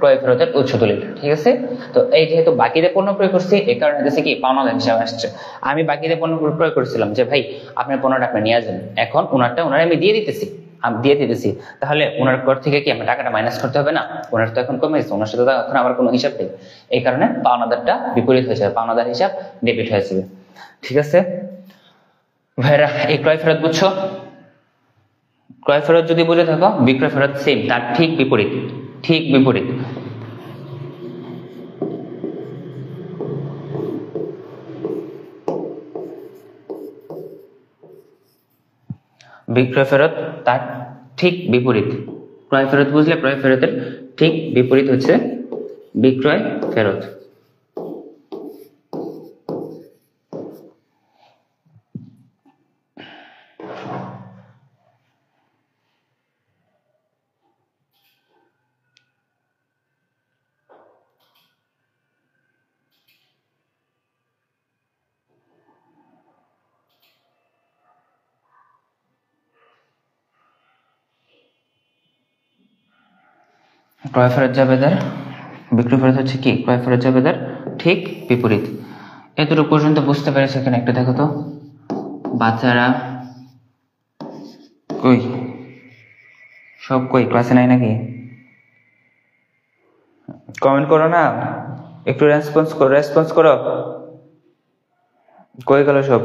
ক্রয় ফেরতের উৎস দলিল, ঠিক আছে। তো এই যেহেতু বাকিতে পণ্য ক্রয় করছি, এই কারণে হচ্ছে কি পাওনাদার হিসাবে আসছে। আমি বাকিতে পণ্য ক্রয় করেছিলাম যে ভাই আপনার পণ্যটা আপনি নিয়ে যান, এখন ওনারে আমি দিয়ে দিতেছি, তাহলে ওনার ঘর থেকে কি আমার টাকাটা মাইনাস করতে হবে না, ওনার তো এখন কমে গেছে, ওনার সাথে তো এখন আমার কোনো হিসাব নেই। এই কারণে পাওনাদারটা বিপরীত হয়ে যাবে, পাওনাদার হিসাব ডেবিট হয়ে যাবে, ঠিক আছে ভাইরা। এই ক্রয় ফেরত বুঝছো, ক্রয় ফেরত যদি বুঝে থাকো, বিক্রয় ফেরত সেম, তার ঠিক বিপরীত। বিক্রয় ফেরত তার ঠিক বিপরীত। ক্রয় ফেরত বুঝলে ক্রয় ফেরতের ঠিক বিপরীত হচ্ছে বিক্রয় ফেরত। ক্রয় ফেরত জাবেদার, বিক্রয় ফেরত হচ্ছে কি ক্রয় ফেরত জাবেদার ঠিক বিপরীত। এতটুকু পর্যন্ত বুঝতে পেরেছো? এখানে একটু দেখো তো বাচ্চারা কই, সব কই, ক্লাসে নাই নাকি? কমেন্ট করো না, একটু রেসপন্স করো, কই গেল সব?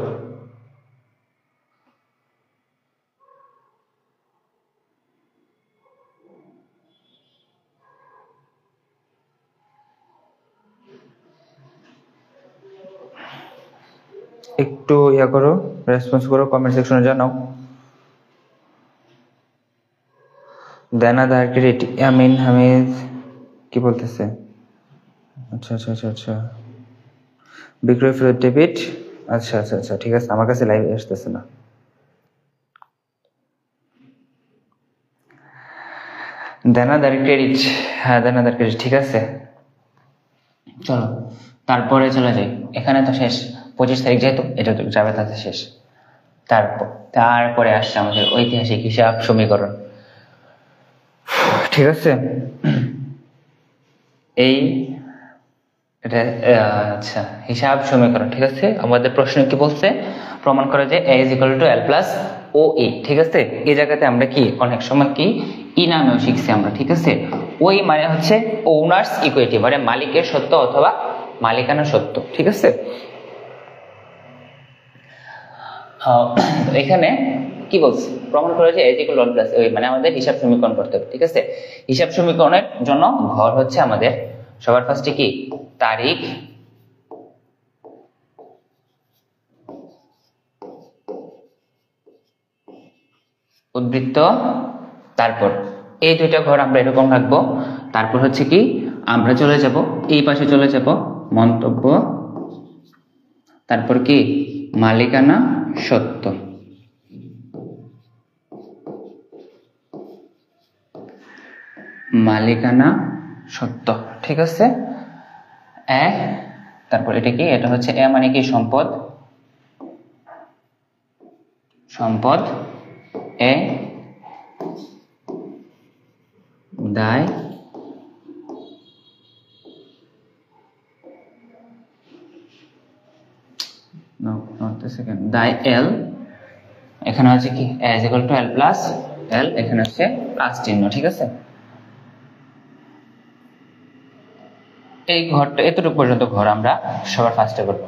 একটু ইয়া করো, রেসপন্স করো, কমেন্ট সেকশনে জানাও। দেনা দায়ের ক্রেডিট, আমিন হামিদ কি বলতেছে? আচ্ছা আচ্ছা আচ্ছা আচ্ছা, বিক্রয় ফেরত ডেবিট, আচ্ছা আচ্ছা আচ্ছা ঠিক আছে, আমার কাছে লাইভ আসতেছে না। দেনাদার ক্রেডিট, হ্যাঁ দেনাদার ক্রেডিট, ঠিক আছে। চলো তারপরে চলে যাই, এখানে তো শেষ 25 তারিখ যেহেতু এটা তো যাবে তাতে শেষ। তারপরে আসছে আমাদের ঐতিহাসিক হিসাব সমীকরণ, ঠিক আছে। এই আচ্ছা হিসাব সমীকরণ, ঠিক আছে। আমাদের প্রশ্ন কি বলছে? প্রমাণ করে যে a = l + OE, ঠিক আছে। এই জায়গাতে আমরা কি অনেক সময় কি ই নামেও শিখছি আমরা, ঠিক আছে। ওই মানে হচ্ছে ওনার্স ইকুইটি, মানে মালিকের সত্য অথবা মালিকানা সত্য, ঠিক আছে। এখানে কি বলছে? প্রমাণ করে যে a = l + OE, মানে আমাদের হিসাব সমীকরণ করতে হবে, ঠিক আছে। হিসাব সমীকরণের জন্য ঘর হচ্ছে আমাদের সবার ফার্স্টে কি তারিখ, উদ্ধৃত, তারপর এই দুইটা ঘর আমরা এরকম রাখবো। তারপর হচ্ছে কি আমরা চলে যাব এই পাশে, চলে যাব মন্তব্য, তারপর কি মালিকানা সত্য, মালিকানা সত্য, ঠিক আছে। তারপর এটা কি, এটা হচ্ছে এ মানে কি সম্পদ, সম্পদ, এ দায়, দায় এল, এখানে হচ্ছে কি a = l + l, এখানে হচ্ছে প্লাস চিহ্ন, ঠিক আছে। এই ঘরটা এতটুকু পর্যন্ত ঘর আমরা সবার ফার্স্টে করব,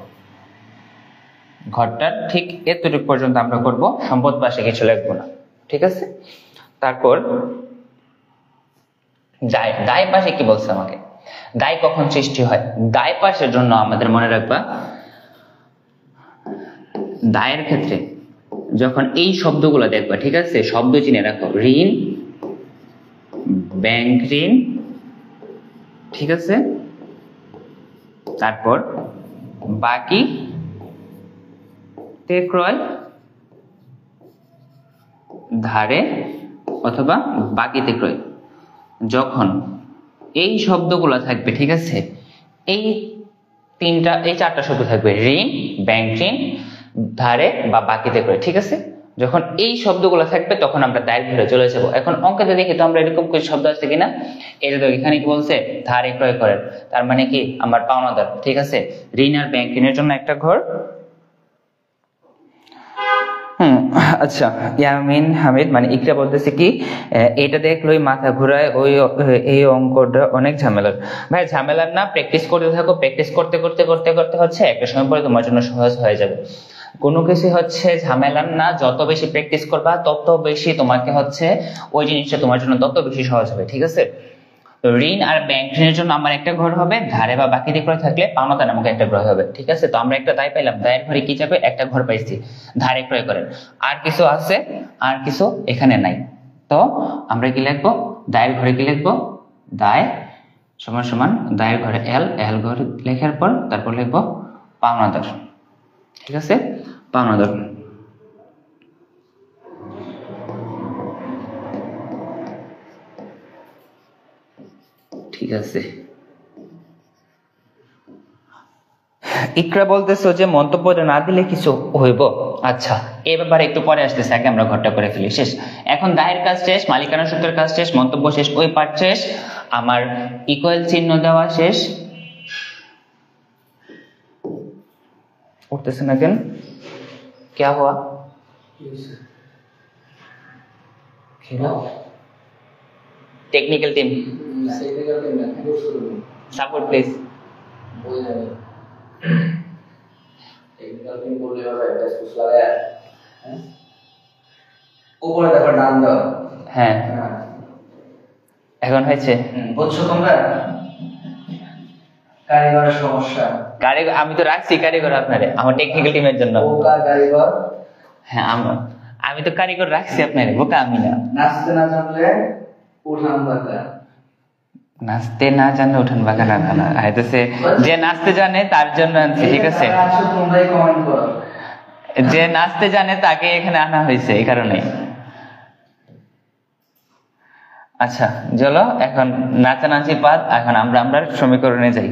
ঘরটা ঠিক এতটুকু পর্যন্ত আমরা করব, সম্পদ পাশে কিছু লিখবো না, ঠিক আছে। তারপর দায় পাশে কি বলছে আমাকে, দায় কখন সৃষ্টি হয়? দায় পাশের জন্য আমাদের মনে রাখবা, দায়ের ক্ষেত্রে যখন এই শব্দগুলো দেখবা, ঠিক আছে, শব্দ চিনে রাখো, ঋণ, ব্যাংক ঋণ, ঠিক আছে। তারপর বাকি তে ক্রয়, ধারে অথবা বাকিতে ক্রয়, যখন এই শব্দগুলো থাকবে, ঠিক আছে, এই চারটা শব্দ থাকবে, ঋণ, ব্যাংক ঋণ, ধারে বা বাকিতে ক্রয়, ঠিক আছে। যখন এই শব্দগুলো থাকবে তখন আমরা দায়ের ঘরে চলে যাব। এখন অঙ্কতে দেখি তো আমরা এরকম কিছু শব্দ আছে কিনা। এই যে এখানে কি বলছে, ধারে ক্রয় করেন, তার মানে কি আমার পাওনাদার, ঠিক আছে। ঋণ আর ব্যাংক ঋণের জন্য একটা ঘর। আচ্ছা, ইয়ামিন হামিদ মানে ইকরা বলতেছে কি এটা দেখলেই মাথা ঘুরায়, ওই এই অঙ্কটা অনেক ঝামেলার। ভাই ঝামেলার না, প্র্যাকটিস করতে থাকো, প্র্যাকটিস করতে করতে করতে করতে হচ্ছে একটা সময় পরে তোমার জন্য সহজ হয়ে যাবে। কোনো কিছু হচ্ছে ঝামেলার না, যত বেশি প্র্যাকটিস করবা তত বেশি তোমাকে হচ্ছে ওই জিনিসটা তোমার জন্য তত বেশি সহজ হবে, ঠিক আছে। ঋণ আর ব্যাংক ঋণের জন্য আমার একটা ঘর হবে, ধারে বা বাকিতে ক্রয় থাকলে পাওনাদার নামক একটা ঘর হবে, ঠিক আছে। তো আমরা একটা দায় পাইলাম, দায়ের ঘরে কি যাবে, একটা ঘর পাইছি, ধারে ক্রয় করেন। আর কিছু আছে, আর কিছু এখানে নাই, তো আমরা কি লিখবো, দায়ের ঘরে কি লিখবো, দায় সমান সমান দায়ের ঘরে এল ঘরে লেখার পর তারপর লিখবো পাওনাদার, ঠিক আছে, পাওনাদার। ঠিক আছে। ইকরা বলতেছো যে মন্তব্যটা না দিলে কিছু হইব। আচ্ছা, এই ব্যাপারে একটু পরে আসতেছে, আগে আমরা ঘরটা করে ফেলি। শেষ, এখন দায়ের কাজ শেষ, মালিকানা সূত্রের কাজ শেষ, মন্তব্য শেষ, ওই পার্ট শেষ। আমার ইকুয়াল চিহ্ন দেওয়া শেষ। উঠতেছে না কেন? क्या हुआ? Technical team support please. Technical team बोलले হবে একটা সুস লাগায় হ্যাঁ উপরে দেখো নাম দাও। হ্যাঁ এখন হয়েছে বুঝছো তোমরা? কারিগরের সমস্যা। কারিগর আমি তো রাখছি কারিগর আপনারে আমার টেকনিক্যাল টিমের জন্য। বোকা কারিগর। হ্যাঁ আমি তো কারিগর রাখছি আপনারে, বোকা আমি না। নাচতে না জানলে উঠান বাঁকা। নাচতে না জানলে উঠান বাঁকা না না আইতেছে যে নাচতে জানে তার জন্য আনছি, ঠিক আছে? তোমরাই কমেন্ট করো। যে নাচতে জানে তাকে এখানে আনা হয়েছে এই কারণে। আচ্ছা চলো এখন নাচানাচি বাদ, এখন আমরা সমীকরণে যাই।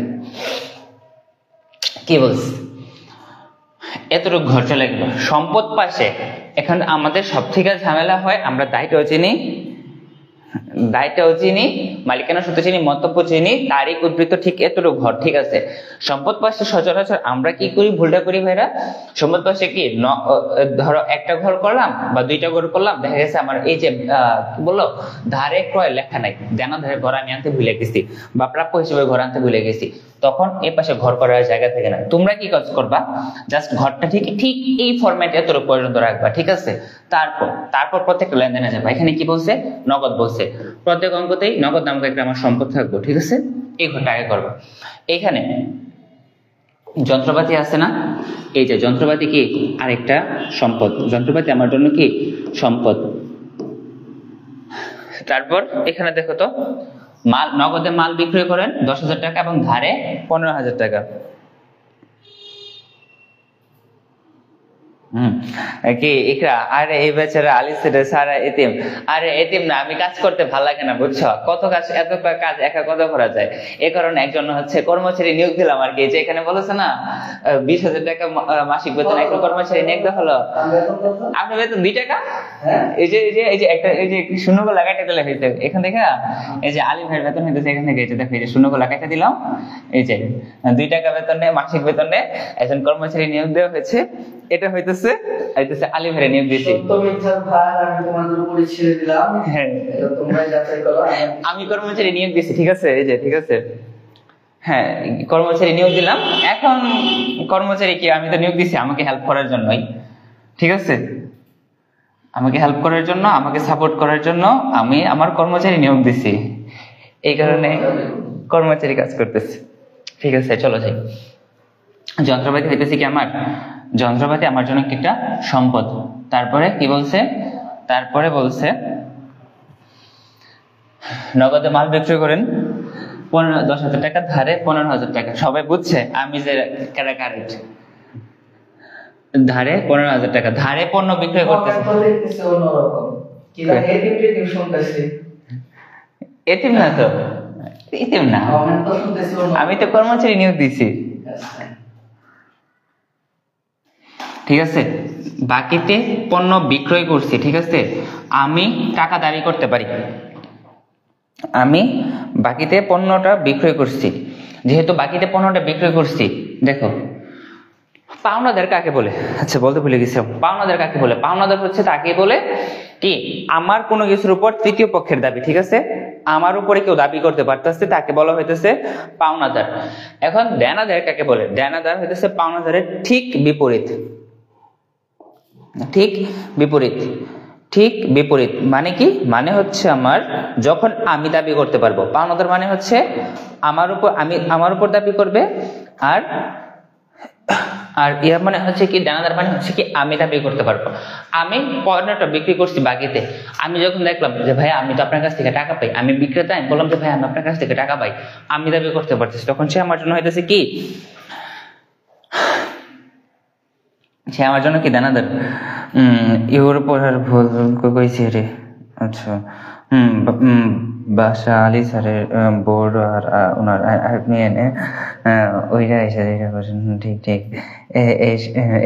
কি বলছি? এতটুকু ঘর চলে গেল। সম্পদ পাশে এখন আমাদের সব থেকে ঝামেলা হয়, আমরা দায়টাও চিনি, মালিকানা সূত্র চিনি, মন্তব্য চিনি, তারিখ উদ্ধৃত ঠিক এতটুকু ঘর, ঠিক আছে? সম্পদ পাশে সচরাচর আমরা কি করি, ভুলটা করি ভাইরা। সম্পদ পাশে কি ধরো একটা ঘর করলাম বা দুইটা ঘর করলাম, দেখা গেছে আমার এই যে কি বললো ধারে ক্রয় লেখা নাই, দেনা ধারে ঘর আমি আনতে ভুলে গেছি বা প্রাপ্য হিসেবে ঘর আনতে ভুলে গেছি, তখন এই পাশে ঘর করার জায়গা থাকে না। তোমরা কি কাজ করবা, জাস্ট ঘরটা ঠিক এই ফরম্যাটে এতটুকু পর্যন্ত রাখবা, ঠিক আছে? তারপর প্রত্যেকটা লেনদেনে যাবা। এখানে কি বলছে? নগদ বলছে। প্রত্যেক অঙ্কতেই নগদ নামক একটা আমার সম্পদ থাকবো, ঠিক আছে? এই ঘরটা আগে করবো। এখানে যন্ত্রপাতি আছে না, এই যে যন্ত্রপাতি কি আরেকটা সম্পদ, যন্ত্রপাতি আমার জন্য কি সম্পদ। তারপর এখানে দেখো তো নগদে মাল বিক্রয় করেন 10,000 টাকা এবং ধারে 15,000 টাকা। কি ইকরা? আরে এই বেচারা আলিসের সারা এতিম। আরে এতিম না, আমি কাজ করতে ভালো লাগে না, বুঝছো? কত কাজ, এত কাজ একা কত করা যায়। এই কারণে একজন কর্মচারী নিয়োগ দিলাম আর কি। যে এখানে বলেছে না 20,000 টাকা মাসিক বেতন, একজন কর্মচারী নিয়োগ দেওয়া হলো। আপনার বেতন 2 টাকা। এই যে একটা এই যে শূন্য গোলা কাটা দিলে হইতে এখান থেকে, এই যে আলী ভাইয়ের বেতন হইতেছে এখান থেকে, এই যে দেখো এই যে শূন্য গোলা কাটা দিলাম, এই যে 2 টাকা বেতনে মাসিক বেতনে একজন কর্মচারী নিয়োগ দেওয়া হয়েছে। এটা হইতেছে আলী ভাইয়ের নিয়োগ দিয়েছি। আমি কর্মচারী নিয়োগ দিয়েছি, ঠিক আছে? এই যে ঠিক আছে, হ্যাঁ কর্মচারী নিয়োগ দিলাম। এখন কর্মচারী কি, আমি তো নিয়োগ দিছি আমাকে হেল্প করার জন্যই, ঠিক আছে? আমাকে হেল্প করার জন্য, আমাকে সাপোর্ট করার জন্য আমি আমার কর্মচারী নিয়োগ দিছি, এই কারণে কর্মচারী কাজ করতেছে, ঠিক আছে? চলো যাই। যন্ত্রপাতি হইতেছে কি আমার যন্ত্রপাতি আমার জন্য একটা সম্পদ। তারপরে কি বলছে? তারপরে বলছে নগদে মাল বিক্রি করেন 10,000 টাকা, ধারে 15,000 টাকা। সবাই বুঝছে আমি যে কারেক্ট? ধারে 15,000 টাকা, ধারে পণ্য বিক্রয় করতেছে। এতিম না তো, এতিম না, আমি তো কর্মচারী নিয়োগ দিছি, ঠিক আছে? বাকিতে পণ্য বিক্রয় করছি, ঠিক আছে? আমি টাকা দাবি করতে পারি, আমি বাকিতে পণ্যটা বিক্রয় করছি। যেহেতু বাকিতে পণ্যটা বিক্রয় করছি, দেখো পাওনাদার কাকে বলে? আচ্ছা বলতে ভুলে গেছিলাম, পাওনাদার কাকে বলে? পাওনাদার হচ্ছে তাকে বলে কি আমার কোনো কিছুর উপর তৃতীয় পক্ষের দাবি, ঠিক আছে? আমার উপরে কেউ দাবি করতে পারতেছে, তাকে বলা হইতেছে পাওনাদার। এখন দেনাদার কাকে বলে? দেনাদার হইতেছে পাওনাদারের ঠিক বিপরীত, ঠিক বিপরীত, ঠিক বিপরীত। মানে কি? মানে হচ্ছে আমার যখন আমি দাবি করতে পারবো, পাওনাদার মানে হচ্ছে আমার উপর দাবি করবে, আর ইয়া মানে হচ্ছে কি দেনাদার মানে হচ্ছে কি আমি দাবি করতে পারবো। আমি পণ্যটা বিক্রি করছি বাকিতে, আমি যখন দেখলাম যে ভাই আমি তো আপনার কাছ থেকে টাকা পাই, আমি বিক্রেতা, আমি বললাম যে ভাই আমি আপনার কাছ থেকে টাকা পাই, আমি দাবি করতে পারতেছি, তখন সে আমার জন্য হইতেছে কি, সে আমার জন্য কি দেনাদার। ইউর উপর আর ভুল কইছি রে। আচ্ছা বাসা আলী স্যারের বোর্ড আর ওনার আপনি এনে ওইটা এসে যেটা করছেন, ঠিক ঠিক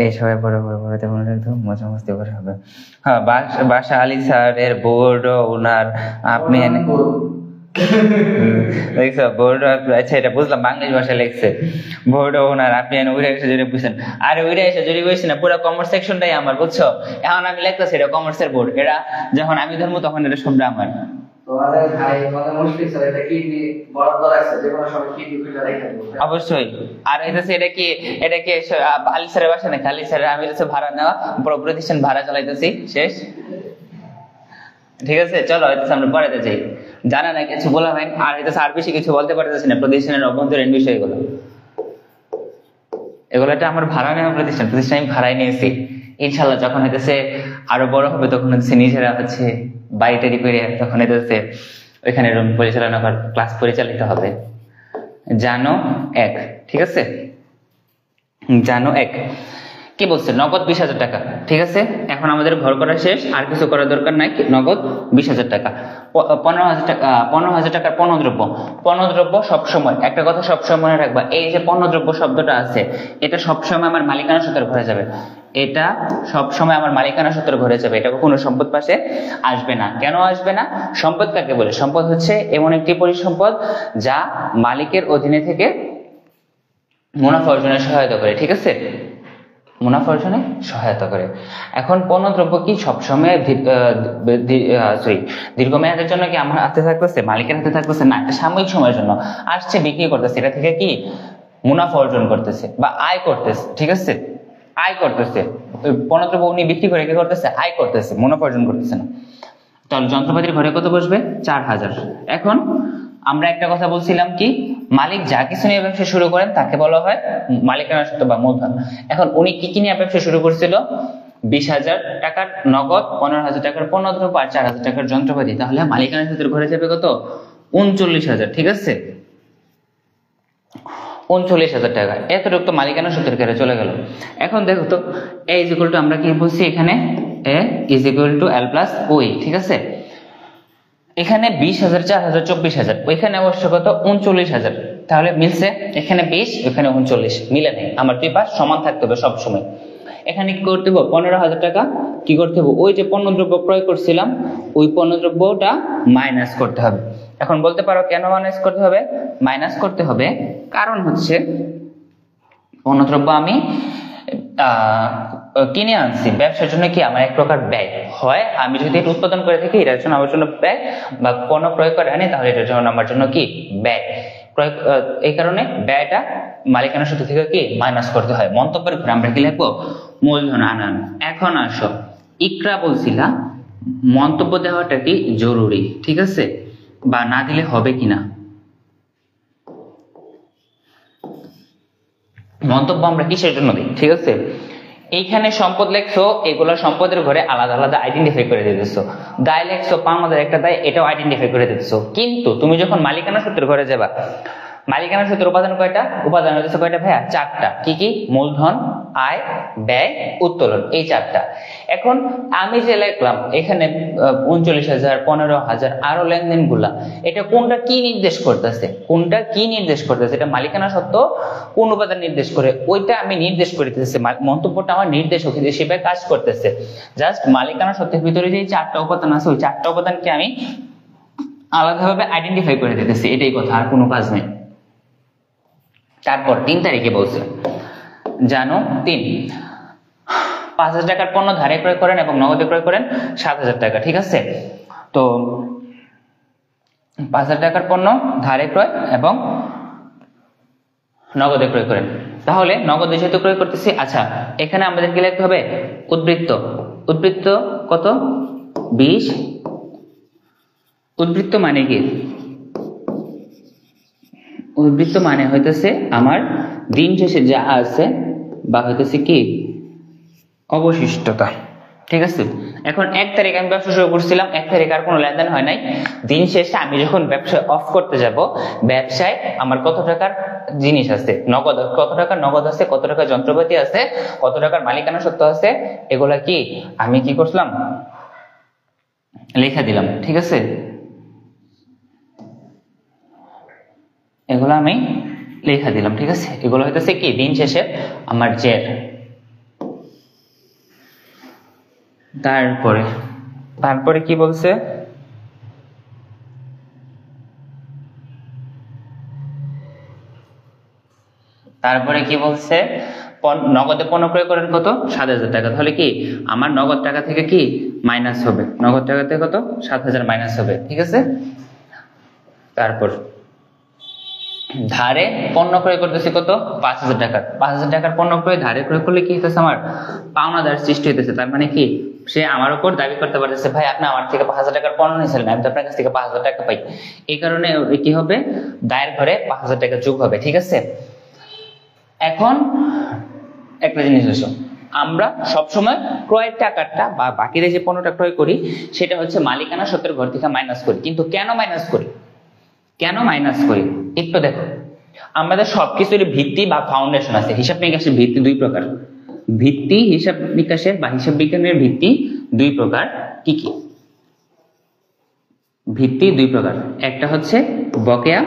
এই সবাই পরে তেমন একদম মজা মস্তি করে হবে। হ্যাঁ বাসা আলী স্যারের বোর্ড ওনার আপনি এনে দেখছো বোর্ড, আচ্ছা এটা বুঝলাম বাংলাদেশ ভাষায় লিখছে বোর্ড ওনার, আপনি উইরা এসে যদি বুঝছেন, আরে উইরা এসে যদি বুঝছি না, পুরো কমার্স সেকশনটাই আমার, বুঝছো? এখন আমি লিখতেছি এটা কমার্সের বোর্ড, এটা যখন আমি ধরবো তখন এটা সবটা আমার। তোমাদের ভাই কথা মুশকিল স্যার, এটা কিডনি বরাদ্দ রাখছে, যে কোনো সময় কিডনি খুলে রেখে দেবো। অবশ্যই। আর হইতেছে এটা কি আলী স্যারের বাসা নাকি? আলী স্যারের আমি হচ্ছে ভাড়া নেওয়া, পুরো প্রতিষ্ঠান ভাড়া চালাইতেছি, শেষ। ঠিক আছে, চলো হইতেছে আমরা পড়াতে যাই। জানা না কিছু বলা হয়, আর হইতেছে আর বেশি কিছু বলতে পারতেছি না প্রতিষ্ঠানের অভ্যন্তরীণ বিষয়গুলো। এগুলো একটা আমার ভাড়া নেওয়া প্রতিষ্ঠান আমি ভাড়ায় নিয়েছি। ইনশাল্লাহ যখন হইতেছে আরো বড় হবে তখন হচ্ছে নিজেরা হচ্ছে বাড়িটারি করে তখন হইতেছে ওইখানে রুম পরিচালনা করার ক্লাস পরিচালিত হবে। জানো এক, ঠিক আছে, জানো এক কি বলছে? নগদ 20,000 টাকা, ঠিক আছে। এখন আমাদের ঘর করা শেষ, আর কিছু করার দরকার নাই। নগদ 20,000 টাকা, 15,000 টাকা, 15,000 টাকার পণ্যদ্রব্য। পণ্যদ্রব্য সবসময় একটা কথা সবসময় মনে রাখবা, এই যে পণ্যদ্রব্য শব্দটা আছে, এটা সবসময় আমার মালিকানা সূত্রে ঘরে যাবে। এটা সবসময় আমার মালিকানা সূত্রে ঘরে যাবে, এটা কখনো সম্পদ পাশে আসবে না। কেন আসবে না? সম্পদ কাকে বলে? সম্পদ হচ্ছে এমন একটি পরিসম্পদ যা মালিকের অধীনে থেকে মুনাফা অর্জনে সহায়তা করে, ঠিক আছে, মুনাফা অর্জনে সহায়তা করে। এখন পণ্যদ্রব্য কি সবসময় দীর্ঘমেয়াদের জন্য কি আমার হাতে থাকতেছে, মালিকের হাতে থাকতেছে না, একটা সাময়িক সময়ের জন্য আসছে, বিক্রি করতেছে, এটা থেকে কি মুনাফা অর্জন করতেছে বা আয় করতেছে, ঠিক আছে, আয় করতেছে। ওই পণ্যদ্রব্য উনি বিক্রি করে কি করতেছে? আয় করতেছে, মুনাফা অর্জন করতেছে না। তাহলে যন্ত্রপাতির ঘরে কত বসবে? 4,000। এখন আমরা একটা কথা বলছিলাম কি, মালিক যা কিছু নিয়ে ব্যবসা শুরু করেন তাকে বলা হয় মালিকানা সত্ত্ব বা মূলধন। এখন উনি কি কি নিয়ে ব্যবসা শুরু করছিল? 20,000 টাকার নগদ, 15,000 টাকার পণ্যদ্রব্য আর 4,000 টাকার যন্ত্রপাতি। তাহলে মালিকানা সূত্রের ঘরে যাবে কত? 39,000, ঠিক আছে, 39,000 টাকা। এতটুকু তো মালিকানা সূত্রের ঘরে চলে গেল। এখন দেখো তো, এ ইজ ইকুয়াল টু, আমরা কি বলছি এখানে, A is equal to L plus ওই, ঠিক আছে। এখানে 20,000, 4,000, 24,000, ওইখানে অবশ্য কত? 39,000। তাহলে মিলছে, এখানে 20, ওইখানে 39, মিলে নেই। আমার দুই পাশ সমান থাকতে হবে সবসময়। এখানে কি করতে হবে? 15,000 টাকা কি করতে হবে? ওই যে পণ্যদ্রব্য ক্রয় করছিলাম ওই পণ্যদ্রব্যটা মাইনাস করতে হবে। এখন বলতে পারো কেন মাইনাস করতে হবে? মাইনাস করতে হবে কারণ হচ্ছে পণ্যদ্রব্য আমি কিনে আনছি, ব্যবসার জন্য কি আমার এক প্রকার ব্যয় হয়। আমি যদি এটা উৎপাদন করে থাকি এটার জন্য আমার জন্য ব্যয়, বা পণ্য প্রয়োগ করে আনি তাহলে এটার জন্য আমার জন্য কি ব্যয়। এই কারণে ব্যয়টা মালিকানা সূত্র থেকে কি মাইনাস করতে হয়। মন্তব্যের উপরে আমরা কি লিখবো? মূলধন আনান। এখন আসো, ইকরা বলছিলা মন্তব্য দেওয়াটা কি জরুরি, ঠিক আছে, বা না দিলে হবে কিনা। মন্তব্য আমরা কিসের জন্য দিই, ঠিক আছে। এইখানে সম্পদ লেখছো, এগুলো সম্পদের ঘরে আলাদা আলাদা আইডেন্টিফাই করে দিতেছো। দায় লেখছো, পাওনাদার একটা দায়, এটাও আইডেন্টিফাই করে দিতেছো। কিন্তু তুমি যখন মালিকানা সূত্রের ঘরে যাবা, মালিকানা সূত্রের উপাদান কয়টা? উপাদান হচ্ছে কয়টা ভাইয়া? 4টা। কি কি? মূলধন, আয়, ব্যয়, উত্তোলন, এই 4টা। এখন আমি যে লিখলাম এখানে 39,000, 15,000 আরো লেনদেন গুলা, এটা কোনটা কি নির্দেশ করতেছে? কোনটা কি নির্দেশ করতেছে? এটা মালিকানা সত্ত্ব কোন উপাদান নির্দেশ করে ওইটা আমি নির্দেশ করে দিতেছি। মন্তব্যটা আমার নির্দেশক হিসেবে কাজ করতেছে। জাস্ট মালিকানা সত্ত্বের ভিতরে যে 4টা উপাদান আছে ওই 4টা উপাদানকে আমি আলাদাভাবে আইডেন্টিফাই করে দিতেছি, এটাই কথা, আর কোনো কাজ নেই। তারপর 3 তারিখে বলছে, জানো 3, 5,000 টাকার পণ্য ধারে ক্রয় করেন এবং নগদে ক্রয় করেন 7,000 টাকা, ঠিক আছে। তো 5,000 টাকার পণ্য ধারে ক্রয় এবং নগদে ক্রয় করেন, তাহলে নগদে যেহেতু ক্রয় করতেছি, আচ্ছা এখানে আমাদের কি লিখতে হবে? উদ্বৃত্ত। উদ্বৃত্ত কত? 20। উদ্বৃত্ত মানে কি? উদ্বৃত্ত মানে হইতেছে আমার দিন শেষে যা আছে বা হইতেছে কি অবশিষ্টতা, ঠিক আছে। এখন 1 তারিখ আমি ব্যবসা শুরু করছিলাম, 1 তারিখ আর কোনো লেনদেন হয় নাই। দিন শেষে আমি যখন ব্যবসা অফ করতে যাব, ব্যবসায় আমার কত টাকার জিনিস আছে, নগদ কত টাকার নগদ আছে, কত টাকার যন্ত্রপাতি আছে, কত টাকার মালিকানা সত্ত্ব আছে, এগুলা কি আমি কি করছিলাম? লেখা দিলাম, ঠিক আছে। এগুলো আমি লেখা দিলাম, ঠিক আছে। এগুলো হইতেছে কি দিন শেষে আমার জের। তারপরে কি বলছে? তারপরে কি বলছে, নগদে পণ্য ক্রয় করেন কত, 7,000 টাকা। তাহলে কি আমার নগদ টাকা থেকে কি মাইনাস হবে, নগদ টাকা থেকে কত 7,000 মাইনাস হবে, ঠিক আছে। তারপর ধারে পণ্য ক্রয় করতেছি কত, 5,000 টাকা। 5,000 টাকার পণ্য ক্রয় ধারে ক্রয় করলে কি হইতেছে, আমার পাওনাদার সৃষ্টি হইতেছে। তার মানে কি সে আমার উপর দাবি করতে পারতেছে, ভাই আপনি আমার থেকে 5,000 টাকার পণ্য নিয়েছিলেন, আমি তো আপনার কাছ থেকে 5,000 টাকা পাই। এই কারণে কি হবে, দায়ের ঘরে 5,000 টাকা যোগ হবে, ঠিক আছে। এখন একটা জিনিস হচ্ছে, আমরা সবসময় ক্রয়ের টাকাটা বা বাকিরে যে পণ্যটা ক্রয় করি সেটা হচ্ছে মালিকানা সত্ত্বের ঘর থেকে মাইনাস করি। কিন্তু কেন মাইনাস করি, কেন মাইনাস করি একটু দেখো। আমাদের সবকিছুর ভিত্তি বা ফাউন্ডেশন আছে। হিসাব নিকাশের ভিত্তি দুই প্রকার, ভিত্তি হিসাব নিকাশের বা হিসাব বিজ্ঞানের ভিত্তি দুই প্রকার। কি কি ভিত্তি? দুই প্রকার। একটা হচ্ছে বকেয়া,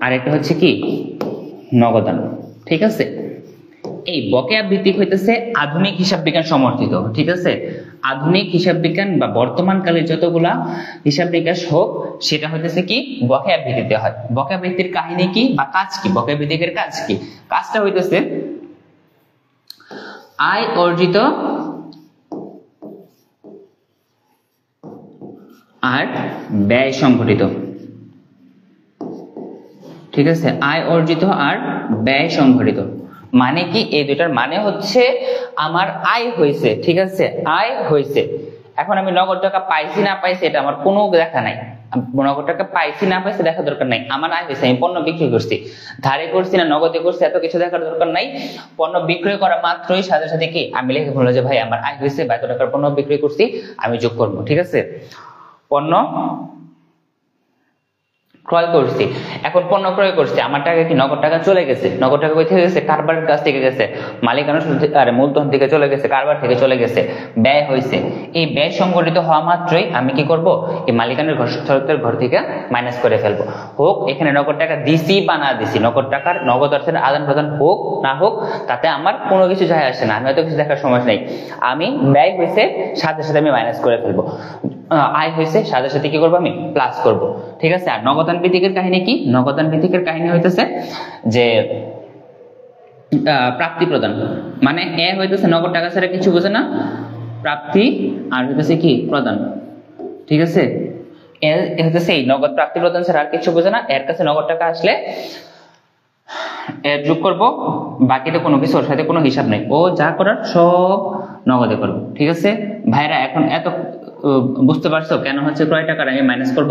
আর একটা হচ্ছে কি নগদান, ঠিক আছে। এই বকেয়া ভিত্তিক হইতেছে আধুনিক হিসাব বিজ্ঞান সমর্থিত, ঠিক আছে। আধুনিক হিসাব বিজ্ঞান বা বর্তমানকালে যতগুলা হিসাব নিকাশ হোক সেটা হইতেছে কি বকেয়া ভিত্তিতে হয়। বকেয়া ভিত্তির কাহিনী কি বা কাজ কি, বকেয়া ভিত্তিকের কাজ কি? কাজটা হইতেছে আয় অর্জিত আর ব্যয় সংঘটিত, ঠিক আছে। আয় অর্জিত আর ব্যয় সংঘটিত মানে কি, এই দুটার মানে হচ্ছে আমার আয় হয়েছে, ঠিক আছে, আয় হয়েছে। এখন আমি নগদ টাকা পাইছি না পাইছি এটা আমার কোনো দেখা নাই, নগদ টাকা পাইছি না পাইছি দেখা দরকার নাই। আমার আয় হয়েছে, আমি পণ্য বিক্রি করছি, ধারে করছি না নগদে করছি এত কিছু দেখার দরকার নাই। পণ্য বিক্রয় করা মাত্রই সাথে সাথে কি আমি লিখে বলবো যে ভাই আমার আয় হয়েছে বা এত টাকার পণ্য বিক্রি করছি, আমি যোগ করবো, ঠিক আছে। পণ্য ক্রয় করছি, এখন পণ্য ক্রয় করছি, আমার টাকা কি নগদ টাকা চলে গেছে, নগদ টাকা কই থেকে গেছে, কারবারের কাছ থেকে গেছে, মালিকানা মূলধন থেকে চলে গেছে, কারবার থেকে চলে গেছে, ব্যয় হয়েছে। এই ব্যয় সংগঠিত হওয়া মাত্রই আমি কি করব, এই মালিকানার ঘর থেকে মাইনাস করে ফেলবো। হোক এখানে নগদ টাকা দিছি বা না দিছি, নগদ টাকার নগদ অর্থের আদান প্রদান হোক না হোক তাতে আমার কোনো কিছু যায় আসে না, আমি হয়তো কিছু দেখার সময় নেই। আমি ব্যয় হয়েছে সাথে সাথে আমি মাইনাস করে ফেলবো, আয় হয়েছে সাথে সাথে কি করবো আমি প্লাস করব, ঠিক আছে। আর নগদান ভিত্তিকের কাহিনী কি, নগদান ভিত্তিকের কাহিনী হইতেছে যে প্রাপ্তি প্রদান, মানে এ হইতেছে নগদ টাকা ছাড়া কিছু বোঝে না, প্রাপ্তি আর হইতেছে কি প্রদান, ঠিক আছে। এ হইতেছে এই নগদ প্রাপ্তি প্রদান ছাড়া আর কিছু বোঝে না। এর কাছে নগদ টাকা আসলে এর যোগ করবো, বাকিতে কোনো কিছু ওর সাথে কোনো হিসাব নেই, ও যা করার সব নগদে করবো, ঠিক আছে। ভাইরা এখন এত বুঝতে পারছো কেন হচ্ছে ক্রয় টাকার আমি মাইনাস করব,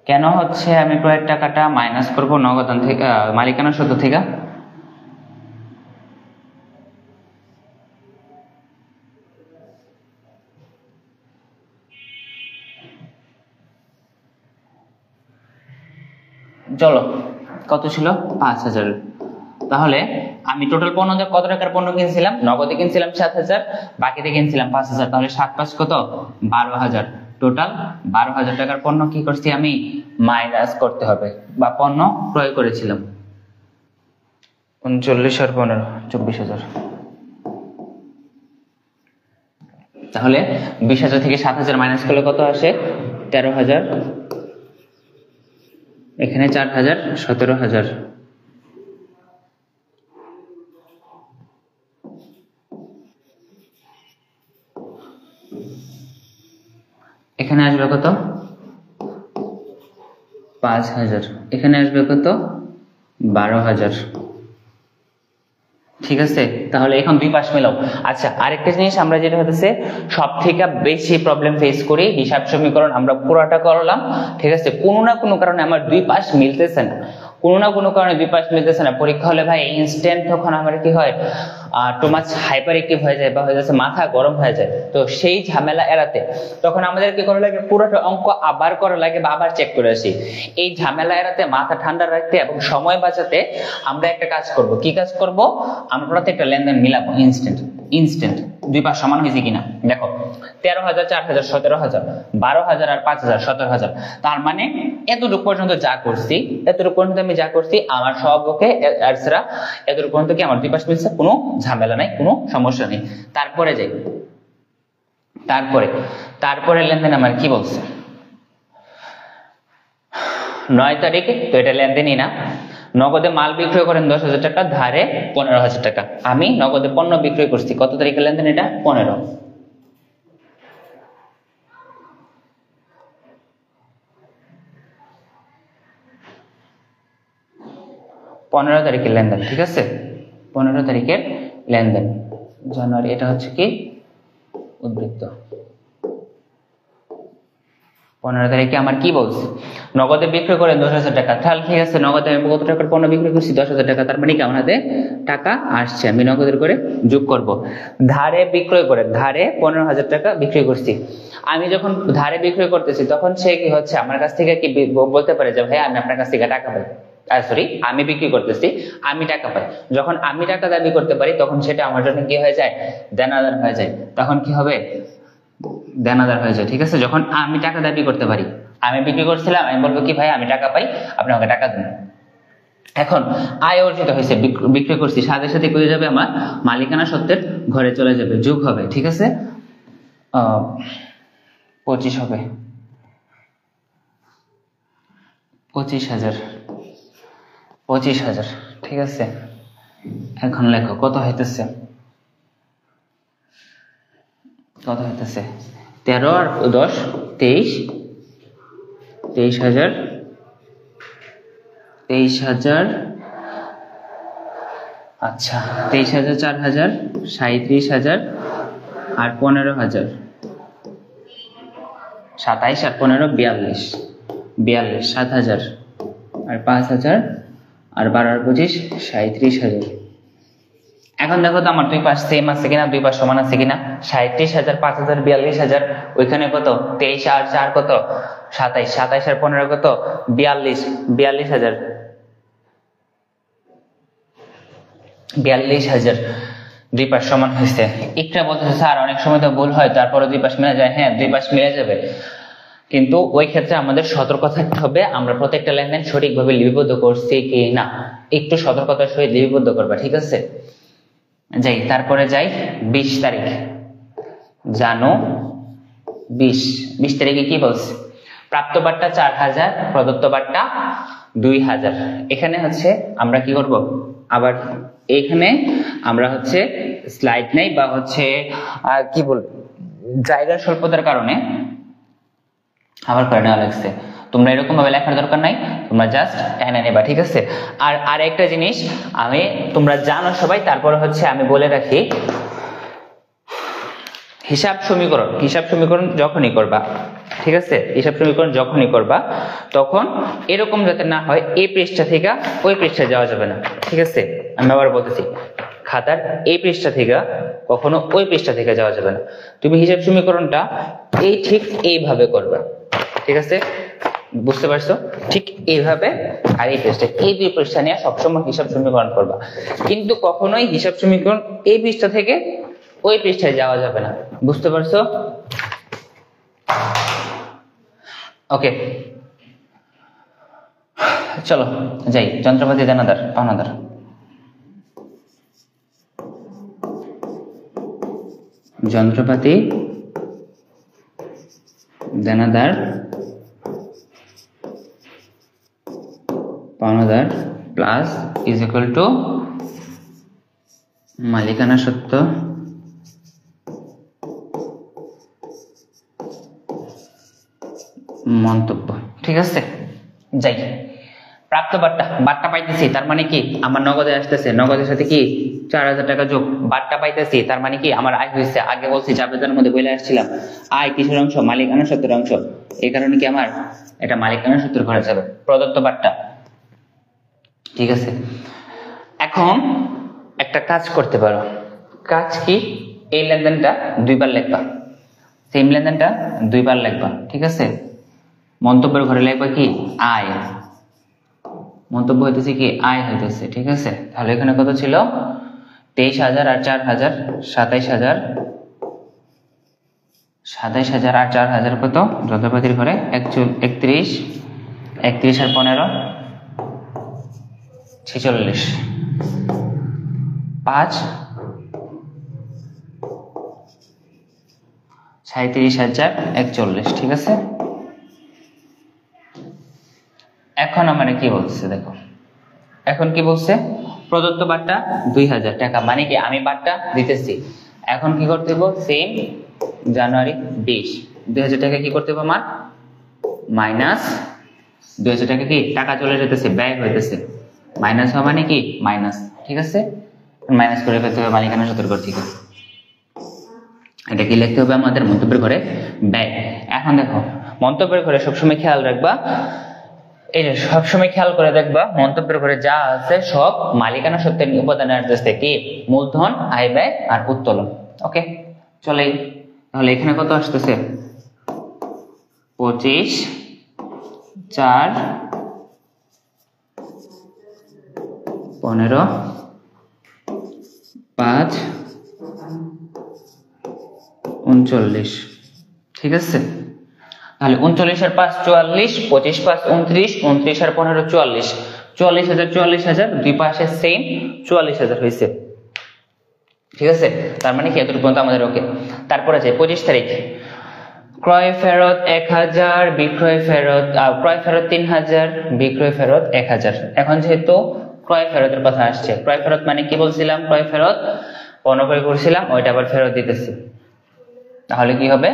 কেন হচ্ছে আমি ক্রয়ের টাকাটা মাইনাস করব নগদান থেকে, মালিকানা সত্ত্ব থেকে। চলো কত ছিল 5,000, তাহলে আমি টোটাল পণ্য কত টাকার পণ্য কিনছিলাম, নগদে কিনছিলাম 7,000, বাকিতে কিনছিলাম 5,000, তাহলে 7 কত 12,000, টোটাল 12,000 টাকার পণ্য কি করছি আমি মাইনাস করতে হবে, বা পণ্য ক্রয় করেছিলাম। 39 আর 15 24,000, তাহলে 20,000 থেকে 7,000 মাইনাস করলে কত আসে 13,000, এখানে 4,000 17,000, এখানে আসবে কত 5,000, এখানে আসবে কত 12,000, ঠিক আছে। তাহলে এখন দুই পাশ মেলাও। আচ্ছা আরেকটা জিনিস আমরা যেটা হতেছে সব থেকে বেশি প্রবলেম ফেস করি, হিসাব সমীকরণ আমরা পুরোটা করলাম, ঠিক আছে, কোনো না কোনো কারণে আমার দুই পাশ মিলতেছে না, কোনো না কোনো কারণে দুই পাশ মিলতেছে না। পরীক্ষা হলে ভাই ইনস্ট্যান্ট তখন আমার কি হয় টু মাচ হাইপার অ্যাক্টিভ হয়ে যায় বা হয়ে যাচ্ছে মাথা গরম হয়ে যায়। তো সেই ঝামেলা এড়াতে তখন আমাদের কি করা লাগে, পুরোটা অঙ্ক আবার করা লাগে বা আবার চেক করে আসি। এই ঝামেলা এড়াতে, মাথা ঠান্ডা রাখতে এবং সময় বাঁচাতে আমরা একটা কাজ করব। কি কাজ করব, আমরা প্রত্যেকটা লেনদেন মিলাবো ইনস্ট্যান্ট দুই পাশ সমান হয়েছে কিনা। দেখো 13,000 4,000 17,000 12,000 আর 5,000 17,000, তার মানে এতটুকু পর্যন্ত যা করছি, এতটুকু পর্যন্ত আমি যা করছি আমার সব ওকে, এতটুকু পর্যন্ত কি আমার দুই পাশ মিলছে, কোনো ঝামেলা নাই, কোনো সমস্যা নেই। তারপরে যাই, তারপরে লেনদেন আমার কি বলছে, 9 তারিখ, তো এটা লেনদেনই না। নগদে মাল বিক্রয় করেন 10,000 টাকা, ধারে 15,000 টাকা। আমি নগদে পণ্য বিক্রয় করছি, কত তারিখে লেনদেন? এটা 15 তারিখের লেনদেন, ঠিক আছে? 15 তারিখের লেনদেন জানুয়ারি। এটা হচ্ছে কি উদ্বৃত্ত। 15 তারিখে আমার কি বলছে? নগদে বিক্রয় করেন 10,000 টাকা। তাহলে ঠিক আছে, নগদে আমি কত টাকার পণ্য বিক্রয় করছি? 10,000 টাকা। তার মানে কি আমার হাতে টাকা আসছে, আমি নগদের করে যোগ করব। ধারে বিক্রয় করে, ধারে 15,000 টাকা বিক্রয় করছি। আমি যখন ধারে বিক্রয় করতেছি তখন সে কি হচ্ছে আমার কাছ থেকে কি বলতে পারে যে ভাই আমি আপনার কাছ থেকে টাকা পাই, সরি আমি বিক্রি করতেছি, আমি টাকা পাই। যখন আমি টাকা দাবি করতে পারি তখন সেটা আমার জন্য কি হয়ে যায়? দেনাদার হয়ে যায়। তখন কি হবে? দেনাদার হয়ে যায়, ঠিক আছে? যখন আমি টাকা দাবি করতে পারি, আমি বিক্রি করছিলাম, আমি বলবো কি ভাই আমি টাকা পাই, আপনি আমাকে টাকা দিন। এখন আয় অর্জিত হয়েছে, বিক্রি করছি, সাথে সাথে করে যাবে আমার মালিকানা সত্ত্বের ঘরে চলে যাবে, যোগ হবে, ঠিক আছে? 25 হবে, 25,000, 25,000, ঠিক আছে? এখন লেখো কত হইতেছে, কত হইতেছে? 13 আর 10 23, 23,000, 23,000, আচ্ছা 23,000, 4,000, 37,000 আর 15,000, 27 আর 15 42, 7,000 আর 5,000 আর 12 আর 25 37,000। এখন দেখো তো আমার দুই পাশ সেম আছে কিনা, দুই পাশ সমান আছে কিনা। 37,000, 5,000, 42,000, ওইখানে কত? 23 আর 4 কত? 27, 27 আর 15 কত? 42, 42,000, 42,000। দুই পাশ সমান হয়েছে। একটা বলতেছে স্যার অনেক সময় তো ভুল হয়, তারপরে দুই পাশ মিলে যায়। হ্যাঁ, দুই পাশ মিলে যাবে, কিন্তু ওই ক্ষেত্রে আমাদের সতর্ক থাকতে হবে আমরা প্রত্যেকটা লেনদেন সঠিকভাবে লিপিবদ্ধ করছি কি না, একটু সতর্কতার সহিত লিপিবদ্ধ করবা, ঠিক আছে? যাই, তারপরে যাই 20 তারিখ, জানো 20 তারিখে কি বলছে? প্রাপ্ত বার্তা 4,000, প্রদত্ত বার্তা 2,000। এখানে হচ্ছে আমরা কি করব? আবার এখানে আমরা হচ্ছে স্লাইড নেই বা হচ্ছে কি বল, জায়গার স্বল্পতার কারণে আবার করে নেওয়া লাগছে। তোমরা এরকম ভাবে লেখার দরকার নাই, তোমরা জাস্ট টেনে নেবা, ঠিক আছে? আর আরেকটা জিনিস আমি, তোমরা জানো সবাই, তারপরে হচ্ছে আমি বলে রাখি, হিসাব সমীকরণ যখনই করবা, ঠিক আছে? হিসাব সমীকরণ যখনই করবা তখন এরকম যাতে না হয় এই পৃষ্ঠা থেকে ওই পৃষ্ঠায় যাওয়া যাবে না, ঠিক আছে? আমি আবার বলতেছি, খাতার এই পৃষ্ঠা থেকে কখনো ওই পৃষ্ঠা থেকে যাওয়া যাবে না। তুমি হিসাব সমীকরণটা ঠিক এইভাবে করবা, ঠিক আছে? বুঝতে পারছো? ঠিক এইভাবে। আর এই পৃষ্ঠা, এই দুই পৃষ্ঠা নিয়ে সবসময় হিসাব সমীকরণ করবা, কিন্তু কখনোই হিসাব সমীকরণ এই পৃষ্ঠা থেকে ওই পৃষ্ঠায় যাওয়া যাবে না। বুঝতে পারছো? ওকে, চলো যাই। যন্ত্রপাতি দেনাদার পাওনাদার, যন্ত্রপাতি দেনাদার পাওনাদার প্লাস ইজ ইকুয়াল টু মালিকানা সত্ত্ব মন্তব্য, ঠিক আছে? যাই, প্রাপ্ত বার্তা পাইতেছি, তার মানে কি আমার নগদে আসতেছে, নগদের সাথে কি 4,000 টাকা যোগ, বার্তা পাইতেছি, তার মানে কি আমার আয় হয়েছে। আগে বলছি জাবেদার মধ্যে বলে আসছিলাম আয় কিসের অংশ? মালিকানা সত্ত্বের অংশ। এই কারণে কি আমার এটা মালিকানা সত্ত্বের ঘরে যাবে, প্রদত্ত বার্তা, ঠিক আছে? এখন একটা কাজ করতে পারো। কাজ কি? এই লেনদেনটা দুইবার লিখবা, সেম লেনদেনটা দুইবার লিখবা, ঠিক আছে? মন্তব্যের ঘরে লিখবা কি? আয়। মন্তব্য হইতেছে কি? আয় হইতেছে, ঠিক আছে? তাহলে এখানে কত ছিল? 23,000 আর 4,000 27,000, 27,000 আর 4,000 কত? যন্ত্রপাতির ঘরে 31 আর 15 46, 5 37,041, ঠিক আছে? এখন আমারে কি বলছে দেখো, এখন কি বলছে, প্রদত্ত বারটা 2000 টাকা, মানে কি আমি বারটা দিতেছি। এখন কি করতে হবে, সেম জানুয়ারি 20 2000 টাকা কি করতে হবে আমার, মাইনাস 2000 টাকা কি টাকা চলে যেতেছে, ব্যয় হইতেছে, মাইনাস হওয়া মানে কি মাইনাস, ঠিক আছে, মাইনাস করে ফেলতে হবে মালিকানা সূত্র ঘর থেকে। এটা কি লিখতে হবে আমাদের, মন্তব্যের ঘরে ব্যয়। এখন দেখো মন্তব্যের ঘরে সবসময় খেয়াল রাখবা, এই যে সবসময় খেয়াল করে দেখবা মন্তব্যের ঘরে যা আছে সব মালিকানা সূত্রের উপাদানের আসতেছে কি, মূলধন, আয় ব্যয় আর উত্তোলন। ওকে চলে, তাহলে এখানে কত আসতেছে, 25, 4, 15, 5, 39, ঠিক আছে। তাহলে 39 আর 5 44, 25 5 29, 29 আর 15 44, 44,000 44,000 দুই পাশে সেম 44,000 হয়েছে, ঠিক আছে। তার মানে কি এতটুকু পর্যন্ত আমাদের ওকে। তারপরে আছে 25 তারিখ, ক্রয় ফেরত 1000, বিক্রয় ফেরত, ক্রয় ফেরত 3000, বিক্রয় ফেরত 1000। এখন যেহেতু ক্রয় ফেরতের কথা আসছে, ক্রয় ফেরত মানে কি বলছিলাম, ক্রয় ফেরত পণ্য ক্রয় করছিলাম ওইটা আবার ফেরত দিতেছি, তাহলে কি হবে,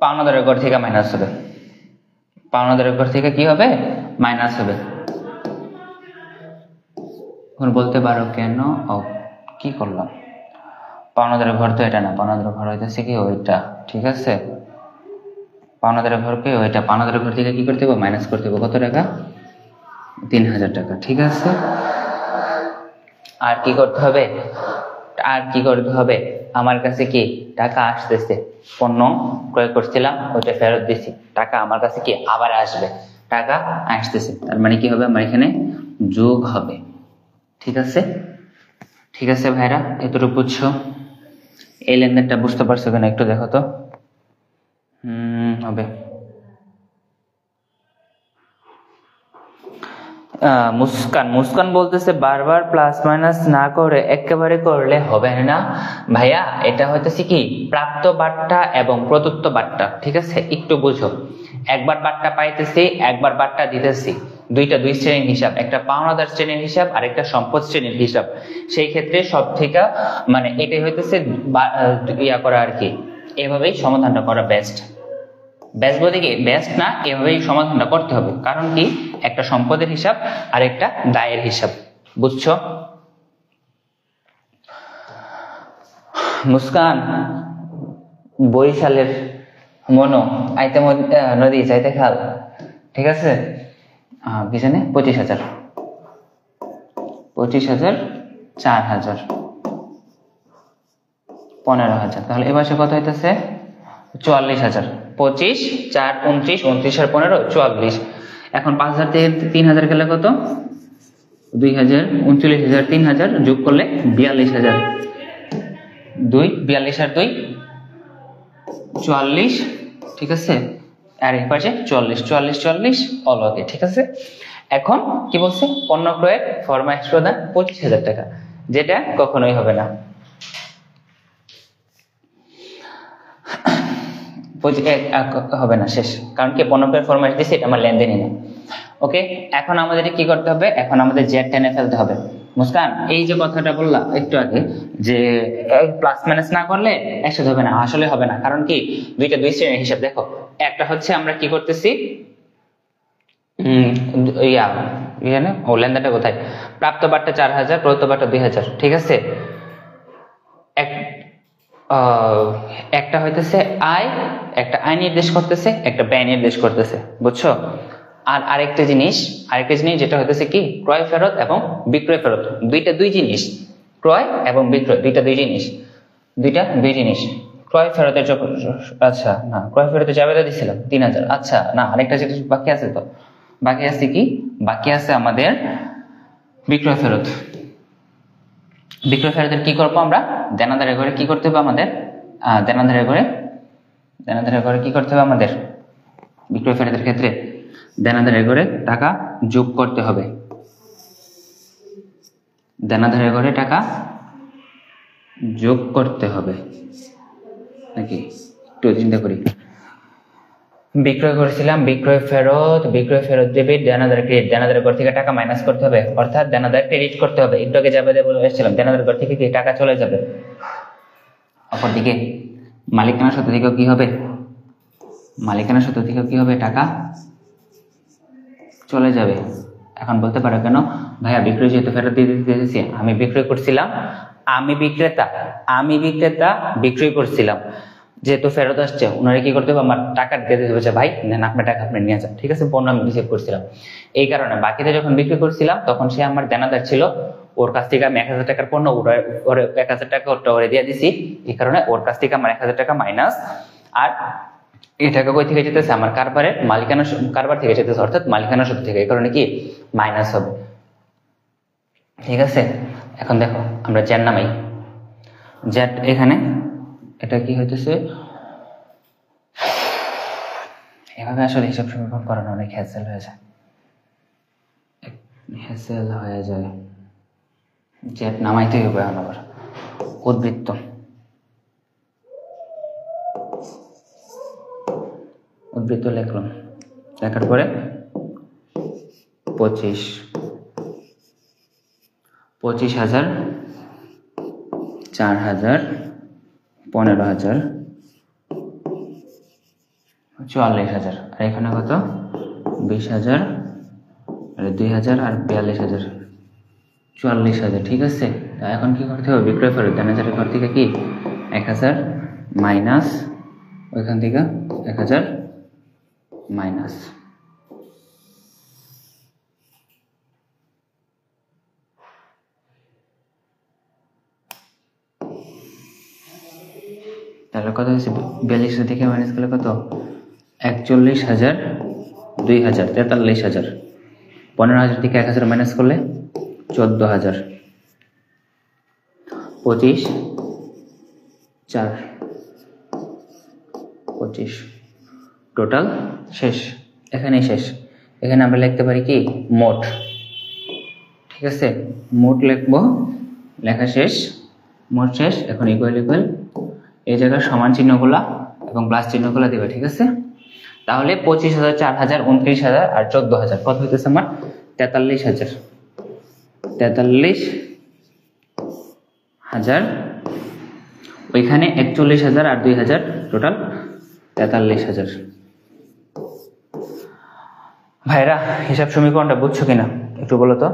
পাওনাদারের ঘর থেকে মাইনাস হবে, পাওনাদারের ঘর থেকে কি হবে, মাইনাস হবে। বলতে পারো কেন, ও কি করলাম, পাওনাদারের ঘর তো এটা না, পাওনাদারের ঘর হইতেছে কি ওইটা, ঠিক আছে, পাওনাদারের ঘরকে ওইটা, পাওনাদারের ঘর থেকে কি করতে হবে, মাইনাস করতে হবে, কত টাকা, 3000 টাকা, ঠিক আছে। আর কি করতে হবে, আর কি করতে হবে, আমার কাছে কি টাকা আসতেছে, পণ্য ক্রয় করছিলাম ওইটা ফেরত দিছি, টাকা আমার কাছে কি আবার আসবে, টাকা আসতেছে, তার মানে কি হবে, আমার এখানে যোগ হবে, ঠিক আছে। ঠিক আছে ভাইরা, এতটুকু বুঝছো, এই লেনদেনটা বুঝতে পারছো কিনা একটু দেখো তো। হবে মুস্কান বলতেছে বারবার প্লাস মাইনাস না করে একেবারে করলে হবে না ভাইয়া, এটা হইতেছে কি প্রাপ্ত বার্তা এবং প্রদত্ত বার্তা, ঠিক আছে, একটু বুঝো। একবার বার্তা পাইতেছি, একবার বার্তা দিতেছি, দুইটা দুই শ্রেণীর হিসাব, একটা পাওনাদার শ্রেণীর হিসাব আর একটা সম্পদ শ্রেণীর হিসাব। সেই ক্ষেত্রে সব থেকে মানে এটাই হইতেছে ইয়া করা আর কি, এভাবেই সমাধানটা করা বেস্ট। বেস্ট বলতে কি বেস্ট না, এভাবেই সমাধানটা করতে হবে, কারণ কি একটা সম্পদের হিসাব আর একটা দায়ের হিসাব, বুঝছো। মুস্কান বরিশালের মনো আইতে নদী চাইতে খাল, ঠিক আছে, পিছনে 25,000, 25,000, 4,000, 15,000, তাহলে এবার সে কত হইতেছে 44,000, 25, 4, 29, 29 আর 15 44। এখন 5,000 থেকে 3,000 গেলে কত, 2,000, 39,000, 3,000 যোগ করলে 42,000, 42 আর 2 44, ঠিক আছে, আর এই পাশে 44 44 44 অলওকে, ঠিক আছে। এখন কি বলছে, পণ্য ক্রয়ের ফরমাইশ প্রদান 25,000 টাকা, যেটা কখনোই হবে না, হবে না, শেষ, কারণ কি পণ্য ক্রয়ের ফরমাইশ দিচ্ছে, এটা আমার লেনদেনই না। ওকে, এখন আমাদের কি করতে হবে, এখন আমাদের জেড টেনে ফেলতে হবে। মুস্কান এই যে কথাটা বললাম একটু আগে যে প্লাস মাইনাস না করলে একসাথে হবে না, আসলে হবে না, কারণ কি দুইটা দুই শ্রেণীর হিসাব। দেখো একটা হচ্ছে আমরা কি করতেছি, ও লেনদেনটা কোথায়, প্রাপ্ত বার্তা 4,000, প্রদত্ত বার্তা 2,000, ঠিক আছে। একটা হইতেছে আয়, একটা আয় নির্দেশ করতেছে, একটা ব্যয় নির্দেশ করতেছে, বুঝছো। আর আরেকটা জিনিস যেটা হইতেছে কি ক্রয় ফেরত এবং বিক্রয় ফেরত, দুইটা দুই জিনিস, ক্রয় এবং বিক্রয় দুইটা দুই জিনিস। ক্রয় ফেরতের আচ্ছা না, ক্রয় ফেরতের জাবেদা দিছিলাম 3,000, আচ্ছা না, আরেকটা জিনিস বাকি আছে, তো বাকি আছে কি, বাকি আছে আমাদের বিক্রয় ফেরত। বিক্রয় ফেরতের কি করবো আমরা, দেনাদারের ঘরে কি করতে হবে আমাদের, দেনাদারের ঘরে কি করতে হবে আমাদের, বিক্রয় ফেরতের ক্ষেত্রে দেনাদারের ঘরে টাকা যোগ করতে হবে, দেনাদারের ঘরে টাকা যোগ করতে হবে নাকি, একটু চিন্তা করি। বিক্রয় করেছিলাম, বিক্রয় ফেরত ডেবিট, দেনাদার ক্রেডিট। দেনাদার ঘর থেকে টাকা মাইনাস করতে হবে, অর্থাৎ দেনাদার ক্রেডিট করতে হবে। একটু আগে যাবে বলে এসেছিলাম, দেনাদার ঘর থেকে কি টাকা চলে যাবে। অপরদিকে মালিকানা সত্ত্ব থেকেও কি হবে, মালিকানা সত্ত্ব থেকেও কি হবে, টাকা চলে যাবে। এখন বলতে পারো কেন ভাইয়া বিক্রয় যেহেতু ফেরত দিয়ে দিতেছি, আমি বিক্রয় করছিলাম, আমি বিক্রেতা বিক্রয় করছিলাম, যেহেতু ফেরত আসছে ওনারা কি করতে হবে, আমার টাকা দিয়ে দিতে হবে যে ভাই নেন আপনার টাকা আপনি নিয়ে যান, ঠিক আছে, পণ্য আমি রিসিভ করছিলাম। এই কারণে বাকিতে যখন বিক্রি করছিলাম তখন সে আমার দেনাদার ছিল, ওর কাছ থেকে আমি 1000 টাকার পণ্য ওর 1000 টাকা ওরে দিয়ে দিছি, এই কারণে ওর কাছ থেকে আমার 1000 টাকা মাইনাস। আর এই টাকা কই থেকে যেতেছে, আমার কারবার থেকে যেতেছে, অর্থাৎ মালিকানা সত্ত্ব থেকে, এই কারণে কি মাইনাস হবে। ঠিক আছে, এখন দেখো আমরা জেড নামাই, জেড এখানে এটা কি হইতেছে, এভাবে আসলে হিসাব সমীকরণ করানো অনেক হ্যাসেল হয়ে যায়, জেড নামাইতেই হবে। এখন আবার উদ্বৃত্ত, লিখলাম, লেখার পরে 25,000, 4,000, 15,000, 44,000, আর এখানে কত 20,000, 2,000 আর 42,000, 44,000। ঠিক আছে, এখন কি করতে হবে, বিক্রয় ফেরত দেনাদারের ঘর থেকে কি 1,000 মাইনাস, ওইখান থেকে 1,000 মাইনাস। তাহলে কত হয়েছে, 42 থেকে মাইনাস করলে কত, 41,000, 2,000, 43,000, 15,000 থেকে 1,000 মাইনাস করলে 14,000, 25, 4, 25, টোটাল শেষ, এখানেই শেষ। এখানে আমরা লিখতে পারি কি মোট, ঠিক আছে, মোট লিখবো, লেখা শেষ, মোট শেষ। এখন ইকুয়াল এই জায়গায় সমান চিহ্নগুলা এবং প্লাস চিহ্নগুলা দেবে, ঠিক আছে। তাহলে 25,000, 4,000, 29,000 আর 14,000 কত হইতেছে আমার 43,000, 43,000, ওইখানে 41,000 আর 2,000, টোটাল 43,000। ভাইরা হিসাব সমীকরণটা বুঝছো কিনা একটু বলো তো।